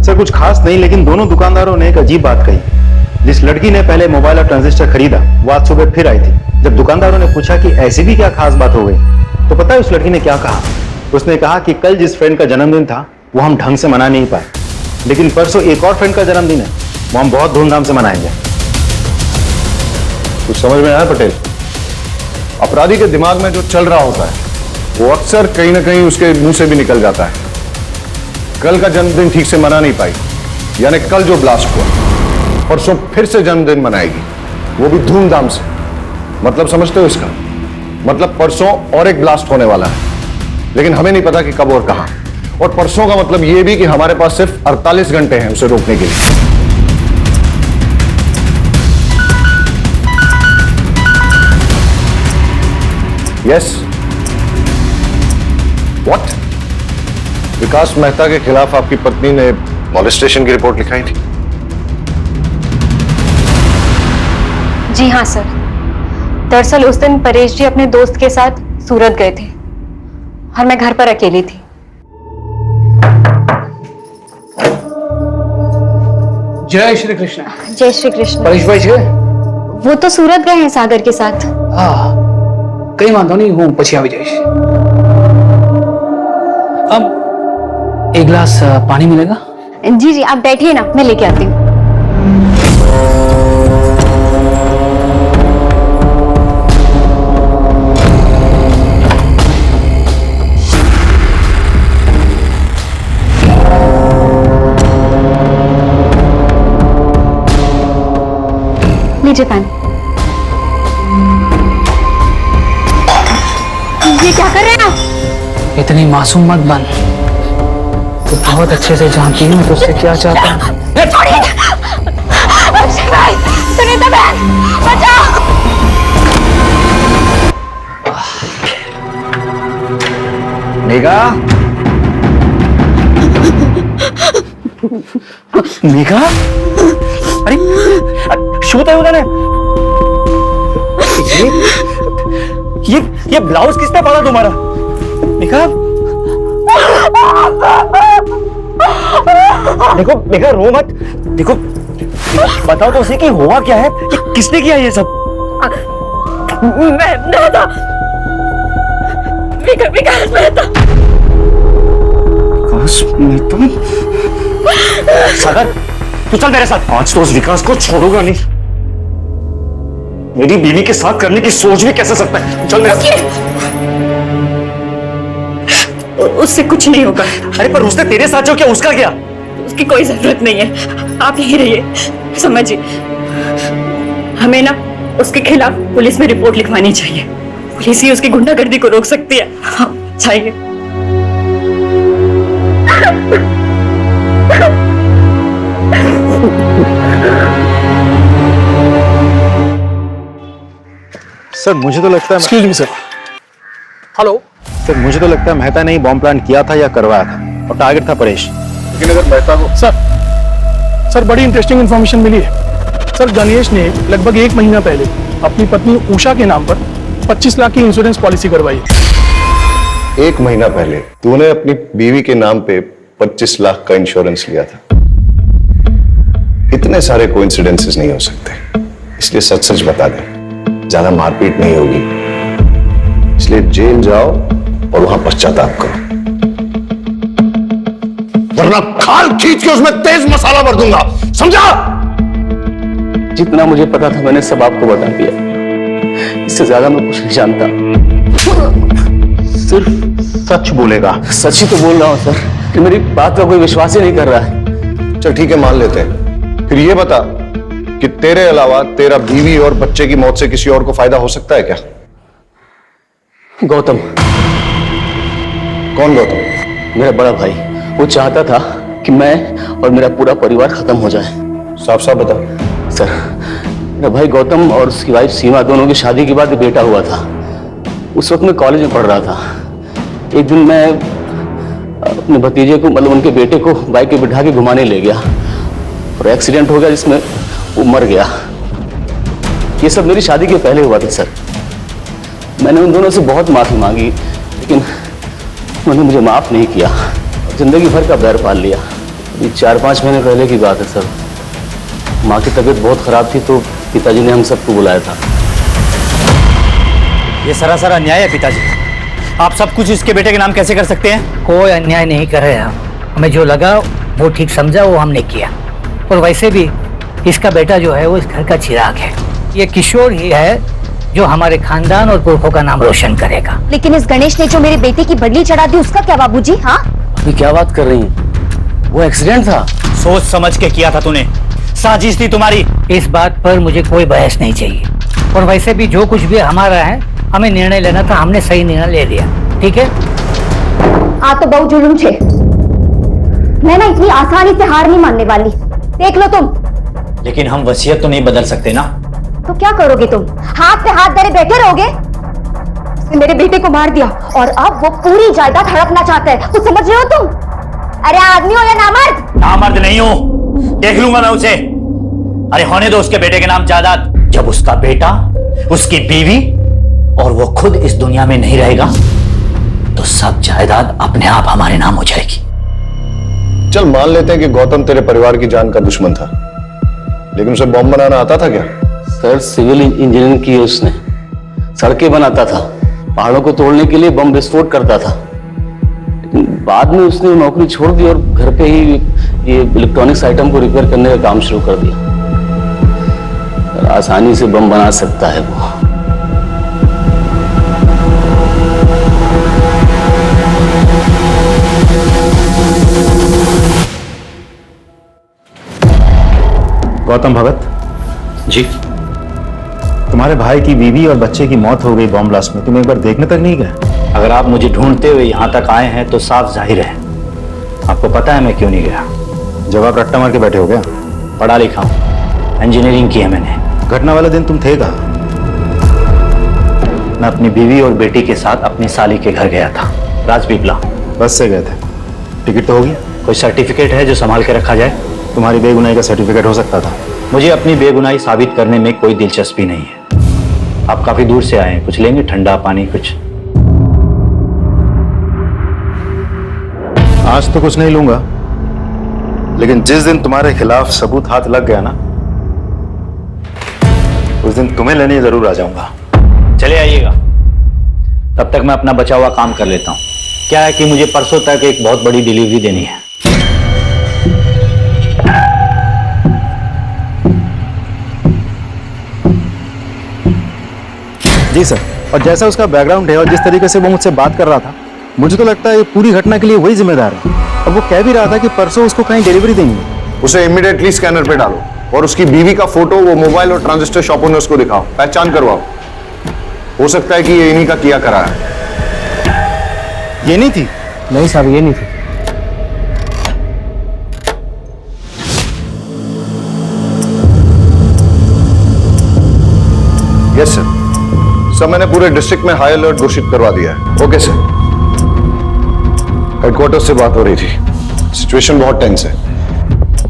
सर कुछ खास नहीं, लेकिन दोनों दुकानदारों ने एक अजीब बात कही। जिस लड़की ने पहले मोबाइल और ट्रांजिस्टर खरीदा वो आज सुबह फिर आई थी। जब दुकानदारों ने पूछा कि ऐसी भी क्या खास बात हो गई, तो पता है उस लड़की ने क्या कहा? उसने कहा कि कल जिस फ्रेंड का जन्मदिन था वो हम ढंग से मना नहीं पाए, लेकिन परसों एक और फ्रेंड का जन्मदिन है, वो हम बहुत धूमधाम से मनाएंगे। कुछ समझ में आया पटेल? अपराधी के दिमाग में जो चल रहा होता है वो अक्सर कहीं ना कहीं उसके मुंह से भी निकल जाता है। कल का जन्मदिन ठीक से मना नहीं पाई, यानी कल जो ब्लास्ट हुआ, परसों फिर से जन्मदिन मनाएगी, वो भी धूमधाम से। मतलब समझते हो इसका? मतलब परसों और एक ब्लास्ट होने वाला है, लेकिन हमें नहीं पता कि कब और कहां। और परसों का मतलब यह भी कि हमारे पास सिर्फ 48 घंटे हैं उसे रोकने के लिए। Yes what? विकास मेहता के खिलाफ आपकी पत्नी ने मॉलेस्टेशन की रिपोर्ट लिखाई थी? जी हाँ सर। दरअसल उस दिन परेश जी अपने दोस्त के साथ सूरत गए थे और मैं घर पर अकेली थी। जय श्री कृष्ण। जय श्री कृष्ण। परेश भाई છે? वो तो सूरत गए हैं सागर के साथ। हाँ कई वांधो नहीं, હું પછી આવી જઈશ। अब एक गिलास पानी मिलेगा? जी जी आप बैठिए ना, मैं लेके आती हूँ। लीजिए पानी। ये क्या कर रहे हैं आप? इतनी मासूम मत बन, तो बहुत अच्छे से जानती हूँ तुझसे क्या चाहता हूँ। सुनीता बहन बचाओ। मेघा, मेघा, अरे શું થયું તને? ये ब्लाउज किसने पड़ा तुम्हारा? मेघा, देखो मेघा रो मत, देखो बताओ तो उसे कि हुआ क्या है, कि किसने किया ये सब? मैं था विकास मेहता। विकास मेहता? सागर तू चल मेरे साथ। आज तो उस विकास को छोड़ूंगा नहीं। मेरी बीवी के साथ करने की सोच भी कैसे सकता है? चल मेरे साथ। उससे कुछ नहीं होगा। अरे पर उसने तेरे साथ जो किया उसका क्या? उसकी कोई जरूरत नहीं है, आप यहीं रहिए। समझिए, हमें ना उसके खिलाफ पुलिस में रिपोर्ट लिखवानी चाहिए। पुलिस ही उसकी गुंडागर्दी को रोक सकती है। हाँ, चाहिए। सर मुझे तो लगता है excuse me sir. Hello sir, मुझे तो लगता है मेहता ने ही बॉम्ब प्लांट किया था या करवाया था और टारगेट था परेश। लेकिन अगर मेहता को सर बड़ी इंटरेस्टिंग इंफॉर्मेशन मिली है। सर गणेश ने लगभग 1 महीना पहले अपनी पत्नी उषा के नाम पर 25 लाख की इंश्योरेंस पॉलिसी करवाई। 1 महीना पहले तूने अपनी बीवी के नाम पे 25 लाख का इंश्योरेंस लिया था। इतने सारे कोइंसिडेंसेस नहीं हो सकते, इसलिए सच सच बता दे। ज्यादा मारपीट नहीं होगी, इसलिए जेल जाओ और वहां पश्चाताप करो, वरना खाल खींच के उसमें तेज मसाला भर दूंगा, समझा? जितना मुझे पता था मैंने सब आपको बता दिया। इससे ज्यादा मैं कुछ नहीं जानता। सिर्फ सच बोलेगा। सच ही तो बोल रहा हूं सर, कि मेरी बात का कोई विश्वास ही नहीं कर रहा है। चल ठीक है, मान लेते हैं। फिर ये बता कि तेरे अलावा तेरा बीवी और बच्चे की मौत से किसी और को फायदा हो सकता है क्या? गौतम। कौन गौतम? मेरा बड़ा भाई। वो चाहता था कि मैं और मेरा पूरा परिवार खत्म हो जाए। साफ साफ बता। सर मेरा भाई गौतम और उसकी वाइफ सीमा दोनों की शादी के बाद एक बेटा हुआ था। उस वक्त मैं कॉलेज में पढ़ रहा था। एक दिन मैं अपने भतीजे को, मतलब उनके बेटे को बाइक पे बिठा के घुमाने ले गया और एक्सीडेंट हो गया जिसमें वो मर गया। ये सब मेरी शादी के पहले हुआ था सर। मैंने उन दोनों से बहुत माफी मांगी, लेकिन उन्होंने मुझे माफ नहीं किया। जिंदगी भर का बैर पाल लिया। अभी 4-5 महीने पहले की बात है सर। माँ की तबीयत बहुत खराब थी तो पिताजी ने हम सबको बुलाया था। ये सरासर अन्याय है पिताजी। आप सब कुछ इसके बेटे के नाम कैसे कर सकते हैं? कोई अन्याय नहीं कर रहे हम। हमें जो लगा वो ठीक समझा वो हमने किया। और वैसे भी इसका बेटा जो है वो इस घर का चिराग है। ये किशोर ही है जो हमारे खानदान और पुरखों का नाम रोशन करेगा। लेकिन इस गणेश ने जो मेरे बेटे की बदली चढ़ा दी उसका क्या बाबूजी? हाँ अभी क्या बात कर रही हैं? वो एक्सीडेंट था। सोच समझ के किया था तूने, साजिश थी तुम्हारी। इस बात पर मुझे कोई बहस नहीं चाहिए। और वैसे भी जो कुछ भी हमारा है, हमें निर्णय लेना था, हमने सही निर्णय ले लिया। ठीक है? आ तो बहु जुलूम छे। मैं ना इतनी आसानी से हार नहीं मानने वाली। देख लो तुम। लेकिन हम वसीयत तो नहीं बदल सकते ना। तो क्या करोगे तुम? हाथ पे हाथ धरे बैठे रहोगे? उसने मेरे बेटे को मार दिया और अब वो पूरी जायदाद हड़पना चाहता है। कुछ समझ रहे हो तुम? अरे आदमी हो या नामर्द? नामर्द नहीं हूं, देख लूंगा मैं उसे। अरे होने दो उसके बेटे के नाम जायदाद। जब उसका बेटा, उसकी बीवी और वो खुद इस दुनिया में नहीं रहेगा तो सब जायदाद अपने आप हमारे नाम हो जाएगी। चल मान लेते हैं कि गौतम तेरे परिवार की जान का दुश्मन था, लेकिन उसे बॉम्ब बनाना आता था क्या? सर सिविल इंजीनियरिंग की उसने, सड़कें बनाता था, पहाड़ों को तोड़ने के लिए बम विस्फोट करता था। लेकिन बाद में उसने नौकरी छोड़ दी और घर पे ही ये इलेक्ट्रॉनिक्स आइटम को रिपेयर करने का काम शुरू कर दिया। आसानी से बम बना सकता है वो। गौतम भगत जी, तुम्हारे भाई की बीवी और बच्चे की मौत हो गई बॉम्ब ब्लास्ट में, तुम एक बार देखने तक नहीं गए? अगर आप मुझे ढूंढते हुए यहां तक आए हैं तो साफ जाहिर है आपको पता है मैं क्यों नहीं गया। जब आप रट्टा मार के बैठे हो गया? पढ़ा लिखा हूं, इंजीनियरिंग की है मैंने। घटना वाले दिन तुम थे कहां? मैं अपनी बीवी और बेटी के साथ अपनी साली के घर गया था, राजपीपला। बस से गए थे? टिकट तो होगी? कोई सर्टिफिकेट है जो संभाल के रखा जाए? तुम्हारी बेगुनाही का सर्टिफिकेट हो सकता था। मुझे अपनी बेगुनाही साबित करने में कोई दिलचस्पी नहीं है। आप काफी दूर से आए हैं, कुछ लेंगे? ठंडा पानी कुछ? आज तो कुछ नहीं लूंगा, लेकिन जिस दिन तुम्हारे खिलाफ सबूत हाथ लग गया ना, उस दिन तुम्हें लेने जरूर आ जाऊंगा। चले आइएगा, तब तक मैं अपना बचा हुआ काम कर लेता हूं। क्या है कि मुझे परसों तक एक बहुत बड़ी डिलीवरी देनी है। जी सर, और जैसा उसका बैकग्राउंड है और जिस तरीके से वो मुझसे बात कर रहा था, मुझे तो लगता है ये पूरी घटना के लिए वही जिम्मेदार है। और वो कह भी रहा था कि परसों उसको कहीं डिलीवरी देंगे। उसे इमीडिएटली स्कैनर पे डालो और उसकी बीवी का फोटो वो मोबाइल और ट्रांजिस्टर शॉप ओनर्स को दिखाओ, पहचान करवाओ। हो सकता है कि ये इन्हीं का किया करा है। ये नहीं थी? नहीं साहब, ये नहीं थी। यस सर, सर मैंने पूरे डिस्ट्रिक्ट में हाई अलर्ट घोषित करवा दिया है। Okay sir. हेडक्वार्टर से बात हो रही थी, सिचुएशन बहुत टेंस है,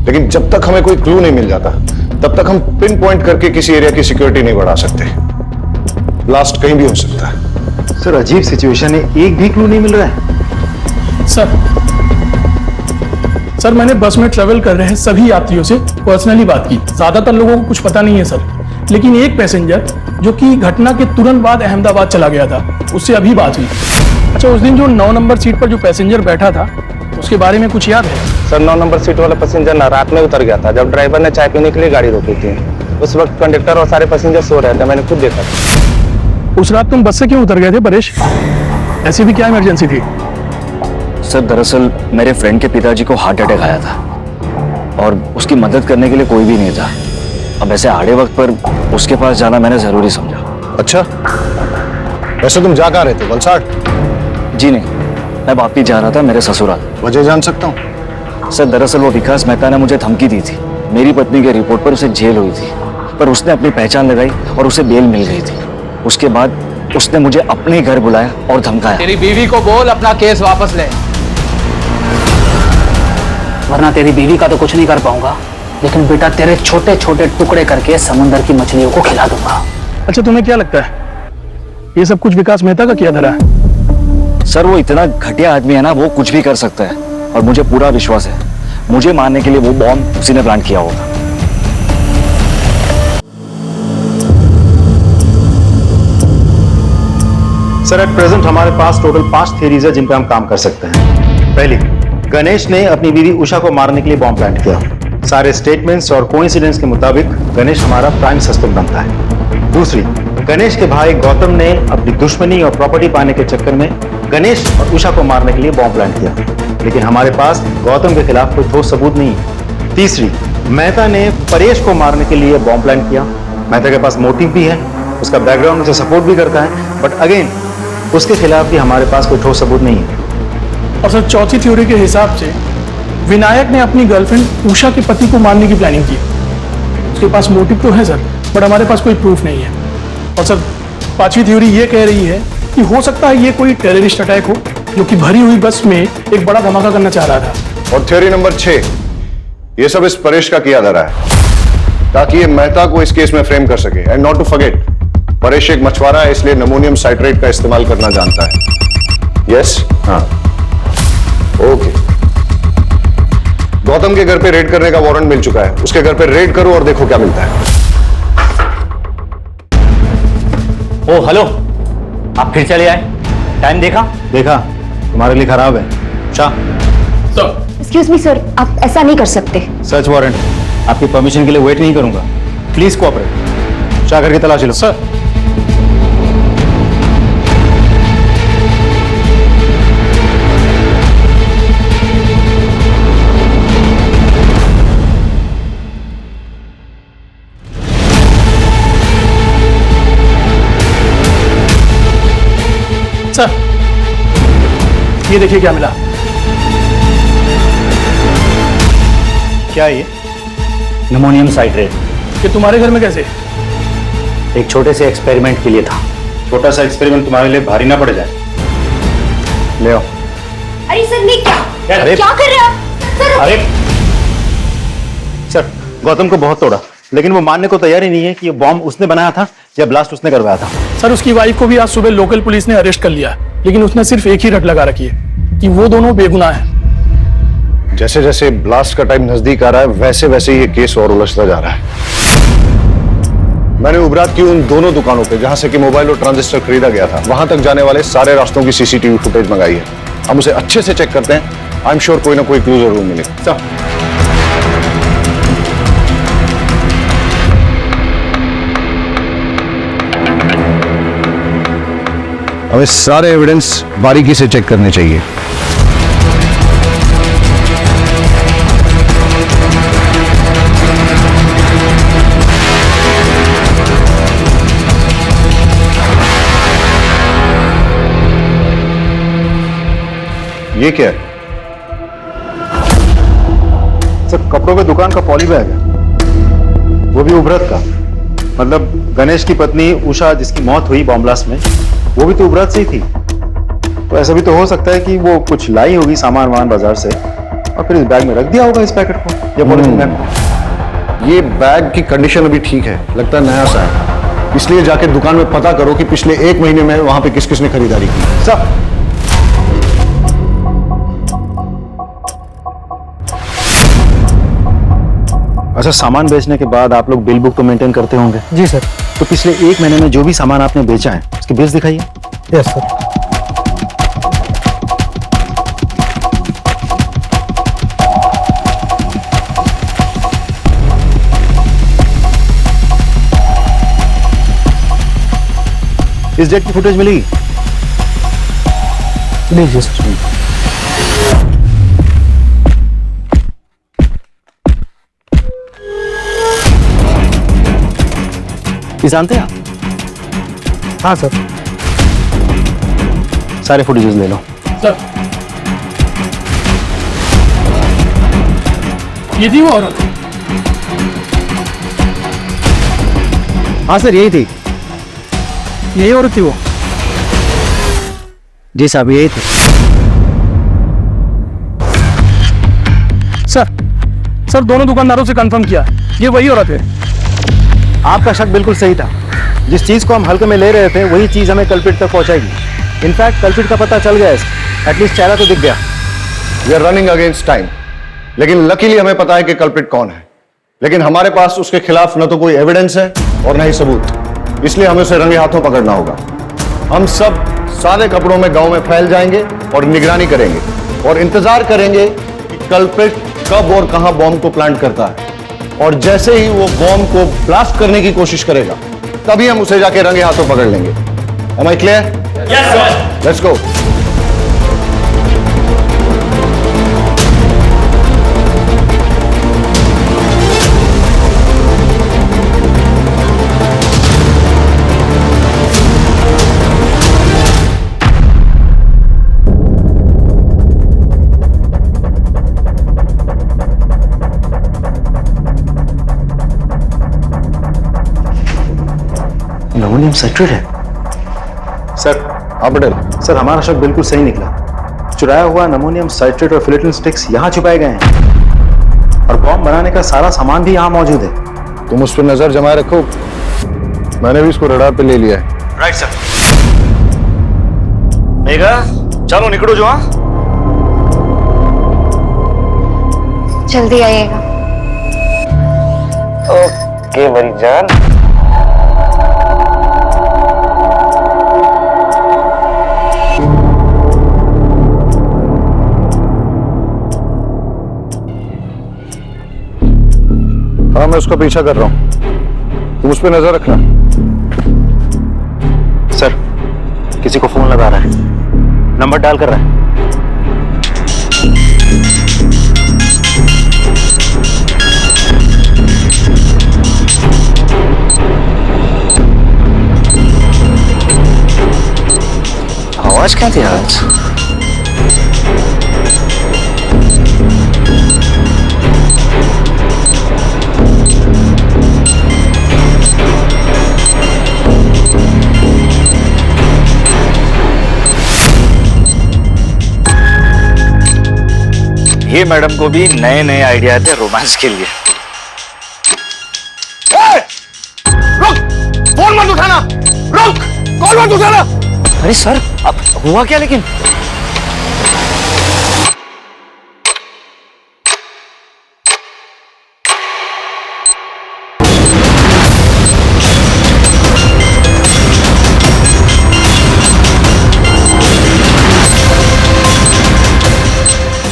लेकिन जब तक हमें कोई क्लू नहीं मिल जाता तब तक हम पिन पॉइंट करके किसी एरिया की सिक्योरिटी नहीं बढ़ा सकते। ब्लास्ट कहीं भी हो सकता है। सर अजीब सिचुएशन है, एक भी क्लू नहीं मिल रहा है। सर मैंने बस में ट्रेवल कर रहे हैं सभी यात्रियों से पर्सनली बात की। ज्यादातर लोगों को कुछ पता नहीं है सर, लेकिन एक पैसेंजर जो कि घटना के तुरंत बाद अहमदाबाद चला गया था, उससे अभी बात हुई। अच्छा, उस दिन जो 9 नंबर सीट पर जो पैसेंजर बैठा था उसके बारे में कुछ याद है? सर 9 नंबर सीट वाला पैसेंजर ना रात में उतर गया था, जब ड्राइवर ने चाय पीने के लिए गाड़ी रोकी थी। उस वक्त कंडक्टर और सारे पैसेंजर सो रहे थे, मैंने खुद देखा था। उस रात तुम बस से क्यों उतर गए थे परेश? ऐसी भी क्या इमरजेंसी थी? सर दरअसल मेरे फ्रेंड के पिताजी को हार्ट अटैक आया था और उसकी मदद करने के लिए कोई भी नहीं था। अब ऐसे आड़े वक्त पर उसके पास जाना मैंने जरूरी समझा। अच्छा, वैसे तुम जा कहाँ रहे थे? वलसाड़? जी नहीं, मैं वापिस जा रहा था मेरे ससुराल। वजह जान सकता हूँ? सर दरअसल वो विकास मेहता ने मुझे धमकी दी थी। मेरी पत्नी के रिपोर्ट पर उसे जेल हुई थी, पर उसने अपनी पहचान लगाई और उसे बेल मिल गई थी। उसके बाद उसने मुझे अपने घर बुलाया और धमकाया। तेरी बीवी को बोल अपना केस वापस ले, वरना तेरी बीवी का तो कुछ नहीं कर पाऊंगा, लेकिन बेटा तेरे छोटे छोटे टुकड़े करके समुद्र की मछलियों को खिला दूंगा। अच्छा, तुम्हें क्या लगता है ये सब कुछ विकास मेहता का किया धरा है? सर वो इतना घटिया आदमी है ना, वो कुछ भी कर सकता है और मुझे पूरा विश्वास है मुझे मारने के लिए वो बॉम्ब उसी ने प्लान किया होगा। सर एट प्रेजेंट हमारे पास टोटल 5 थ्योरीज है जिन पे हम काम कर सकते हैं। पहली, गणेश ने अपनी बीवी उषा को मारने के लिए बॉम्ब प्लांट किया। सारे स्टेटमेंट्स और कोइंसिडेंस के मुताबिक गणेश हमारा प्राइम सस्पेक्ट बनता है। दूसरी, गणेश के भाई गौतम ने अपनी दुश्मनी और प्रॉपर्टी पाने के चक्कर में गणेश और उषा को मारने के लिए बॉम्ब प्लांट किया, लेकिन हमारे पास गौतम के खिलाफ कोई ठोस सबूत नहीं है। तीसरी, मेहता ने परेश को मारने के लिए बॉम्ब प्लांट किया। मेहता के पास मोटिव भी है, उसका बैकग्राउंड उसे सपोर्ट भी करता है, बट अगेन उसके खिलाफ भी हमारे पास कोई ठोस सबूत नहीं है। और सर चौथी थ्योरी के हिसाब से विनायक ने अपनी गर्लफ्रेंड उषा के पति को मारने की प्लानिंग की। उसके पास मोटिव तो है सर, बट हमारे पास कोई प्रूफ नहीं है। और सर, पांचवी थ्योरी ये कह रही है कि हो सकता है ये कोई टेररिस्ट अटैक हो जो कि भरी हुई बस में एक बड़ा धमाका करना चाह रहा था। और थ्योरी नंबर 6, ये सब इस परेश का किया जा रहा है ताकि ये मेहता को इस केस में फ्रेम कर सके। And not to forget, Paresh एक मछुआरा है, इसलिए अमोनियम साइट्रेट का इस्तेमाल करना जानता है। यस, हाँ, ओके। गौतम के घर पे रेड करने का वारंट मिल चुका है, उसके घर पे रेड करो और देखो क्या मिलता है। ओ हेलो, आप फिर चले आए? टाइम देखा? देखा, तुम्हारे लिए खराब है। शाह, एक्सक्यूज मी सर, आप ऐसा नहीं कर सकते। सर्च वारंट, आपकी परमिशन के लिए वेट नहीं करूंगा। Please cooperate. शाह करके तलाशी लो। सर, सर, ये देखिए क्या मिला। क्या ये? Ammonium citrate. ये तुम्हारे घर में कैसे? एक छोटे से एक्सपेरिमेंट के लिए था। छोटा सा एक्सपेरिमेंट तुम्हारे लिए भारी ना पड़ जाए। ले आओ। अरे सर, नहीं क्या अरे क्या कर रहे हैं आप सर? अरे सर, गौतम को बहुत तोड़ा, लेकिन वो मानने को तैयार ही नहीं है कि ये बॉम्ब उसने बनाया था या ब्लास्ट उसने करवाया था। सर, उसकी वाइफ को भी आज सुबह लोकल पुलिस ने अरेस्ट कर लिया, लेकिन उसने सिर्फ एक ही रट लगा रखी है कि वो दोनों बेगुनाह हैं। जैसे जैसे ब्लास्ट का टाइम नजदीक आ रहा है, वैसे वैसे ये केस और उलझता जा रहा है। मैंने उबरात की उन दोनों दुकानों पे जहां से कि मोबाइल और ट्रांजिस्टर खरीदा गया था, वहां तक जाने वाले सारे रास्तों की सीसीटीवी फुटेज मंगाई है। हम उसे अच्छे से चेक करते हैं। आई एम श्योर कोई ना कोई क्लू जरूर मिलेगा। हमें सारे एविडेंस बारीकी से चेक करने चाहिए। ये क्या है? सर, कपड़ों के दुकान का पॉली बैग है, वो भी उभरत का। मतलब गणेश की पत्नी उषा जिसकी मौत हुई बॉम्ब ब्लास्ट में, वो भी तो उभरत से ही थी। तो ऐसा भी तो हो सकता है कि वो कुछ लाई होगी सामान वामान बाजार से और फिर इस बैग में रख दिया होगा इस पैकेट को या पॉलिथीन बैग। ये बैग की कंडीशन अभी ठीक है, लगता है नया सा है, इसलिए जाके दुकान में पता करो कि पिछले 1 महीने में वहां पे किस किसने खरीदारी की। सर, अच्छा, सामान बेचने के बाद आप लोग बिल बुक तो मेंटेन करते होंगे? जी सर। तो पिछले 1 महीने में जो भी सामान आपने बेचा है उसके बिल्स दिखाइए। Yes sir. इस डेट की फुटेज मिलेगी? लीजिए सर। ये जानते हैं आप? हाँ सर। सारे फुटेजेस ले लो। सर, ये थी वो औरत? हाँ सर, यही थी। यही औरत थी वो? जी साहब, यही थी। सर, दोनों दुकानदारों से कंफर्म किया, ये वही औरत है। आपका शक बिल्कुल सही था। जिस चीज को हम हल्के में ले रहे थे वही चीज हमें कल्प्रिट तक पहुंचाएगी। इनफैक्ट कल्प्रिट का पता चल गया है, एटलीस्ट चेहरा तो दिख गया। We are running against time, लेकिन लकीली हमें पता है कि कल्प्रिट कौन है। लेकिन हमारे पास उसके खिलाफ न तो कोई एविडेंस है और न ही सबूत, इसलिए हमें उसे रंगे हाथों पकड़ना होगा। हम सब सादे कपड़ों में गांव में फैल जाएंगे और निगरानी करेंगे और इंतजार करेंगे कि कल्प्रिट कब और कहां बॉम्ब को प्लांट करता है। और जैसे ही वो बॉम्ब को ब्लास्ट करने की कोशिश करेगा, तभी हम उसे जाके रंगे हाथों पकड़ लेंगे। Am I clear? Yes, sir. Let's go. Ammonium citrate है। सर, हाँ पटेल। सर हमारा शक बिल्कुल सही निकला। चुराया हुआ अमोनियम साइट्रेट और फिलेटिन स्टिक्स यहाँ छुपाए गए हैं और बॉम्ब बनाने का सारा सामान भी यहाँ मौजूद है। तुम उस पर नजर जमाए रखो, मैंने भी इसको रडार पे ले लिया है। Right sir. मेघा चलो निकलो जो। जल्दी आइएगा। ओके मेरी जान। हाँ मैं उसका पीछा कर रहा हूं, तुम उस पर नजर रखना। सर किसी को फोन लगा रहा है, नंबर डायल कर रहा है। आवाज क्या थी आज? ये मैडम को भी नए नए आइडिया थे रोमांस के लिए। रुक, फोन मत उठाना, रुक, कॉल मत उठाना। अरे सर अब हुआ क्या लेकिन?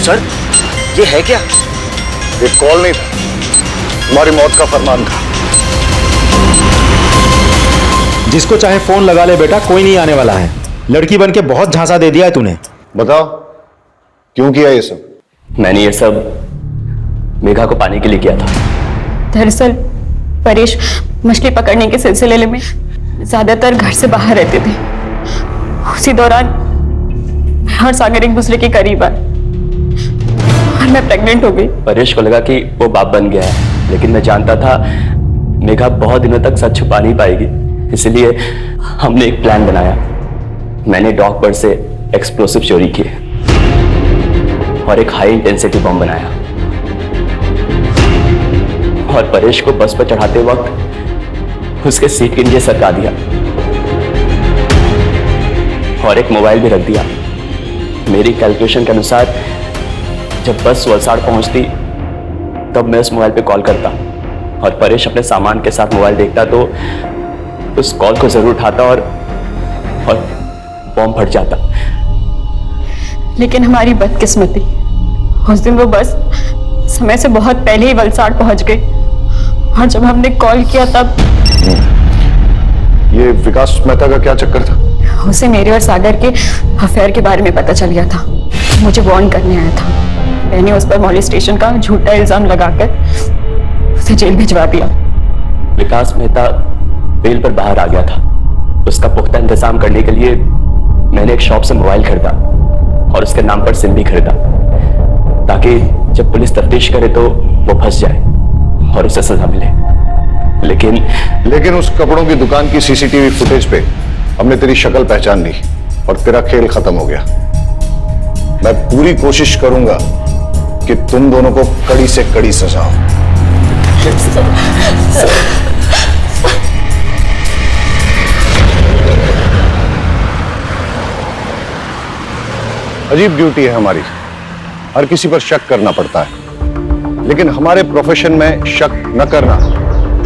सर ये है क्या? ये कॉल नहीं था, तुम्हारी मौत का फरमान था। जिसको चाहे फोन लगा ले बेटा, कोई नहीं आने वाला है। लड़की बन के बहुत झांसा दे दिया है तूने। बताओ क्यों किया ये सब? मैंने ये सब मेघा को पाने के लिए किया था। दरअसल परेश मछली पकड़ने के सिलसिले में ज्यादातर घर से बाहर रहते थे। उसी दौरान मैं और सागर एक दूसरे के करीब आए और मैं प्रेग्नेंट हो गई। परेश को लगा कि वो बाप बन गया है, लेकिन मैं जानता था मेघा बहुत दिनों तक सच छुपा नहीं पाएगी। इसलिए हमने एक प्लान बनाया। मैंने डॉक पर से एक्सप्लोसिव चोरी किए और एक हाई इंटेंसिटी बम बनाया और परेश को बस पर चढ़ाते वक्त उसके सीट के नीचे सरका दिया और एक मोबाइल भी रख दिया। मेरी कैलकुलेशन के अनुसार जब बस वलसाड़ पहुंचती तब मैं उस मोबाइल पे कॉल करता और परेश अपने सामान के साथ मोबाइल देखता तो उस कॉल को जरूर उठाता और बॉम्ब फट जाता। लेकिन हमारी बदकिस्मती, उस दिन वो बस समय से बहुत पहले ही वलसाड़ पहुंच गई और जब हमने कॉल किया तब ये विकास मेहता का क्या चक्कर था? उसे मेरे और सागर के अफेयर के बारे में पता चल गया था। मुझे वार्न करने आया था। मैंने उस पर मॉलेस्टेशन का झूठा इल्जाम लगाकर उसे जेल भिजवा दिया। विकास मेहता बेल पर बाहर आ गया था। उसका पुख्ता इंतजाम करने के लिए मैंने एक शॉप से मोबाइल खरीदा और उसके नाम पर सिम भी खरीदा ताकि जब पुलिस तफ्तीश करे तो वो फंस जाए और उसे सजा मिले। लेकिन उस कपड़ों की दुकान की सीसीटीवी फुटेज पे हमने तेरी शक्ल पहचान ली और तेरा खेल खत्म हो गया। मैं पूरी कोशिश करूंगा कि तुम दोनों को कड़ी से कड़ी सजा हो। अजीब ड्यूटी है हमारी, हर किसी पर शक करना पड़ता है, लेकिन हमारे प्रोफेशन में शक न करना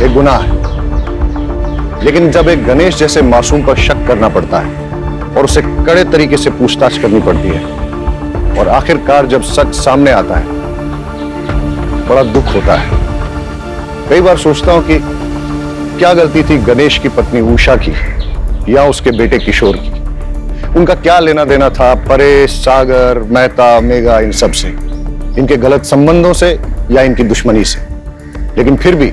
एक गुनाह है। लेकिन जब एक गणेश जैसे मासूम पर शक करना पड़ता है और उसे कड़े तरीके से पूछताछ करनी पड़ती है और आखिरकार जब सच सामने आता है, बड़ा दुख होता है। कई बार सोचता हूं कि क्या गलती थी गणेश की पत्नी उषा की या उसके बेटे किशोर की। उनका क्या लेना देना था परेश, सागर, मेहता, मेघा, इन सब से, इनके गलत संबंधों से या इनकी दुश्मनी से। लेकिन फिर भी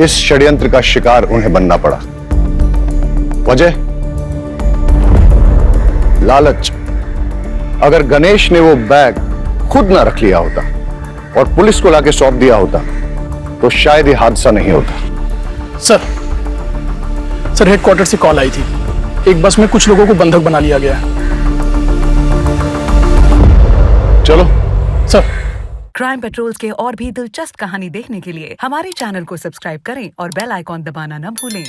इस षड्यंत्र का शिकार उन्हें बनना पड़ा। वजह लालच। अगर गणेश ने वो बैग खुद ना रख लिया होता और पुलिस को लाके सौंप दिया होता तो शायद ये हादसा नहीं होता। सर, सर हेडक्वार्टर से कॉल आई थी, एक बस में कुछ लोगों को बंधक बना लिया गया है। चलो सर। क्राइम पेट्रोल्स के और भी दिलचस्प कहानी देखने के लिए हमारे चैनल को सब्सक्राइब करें और बेल आइकॉन दबाना न भूलें।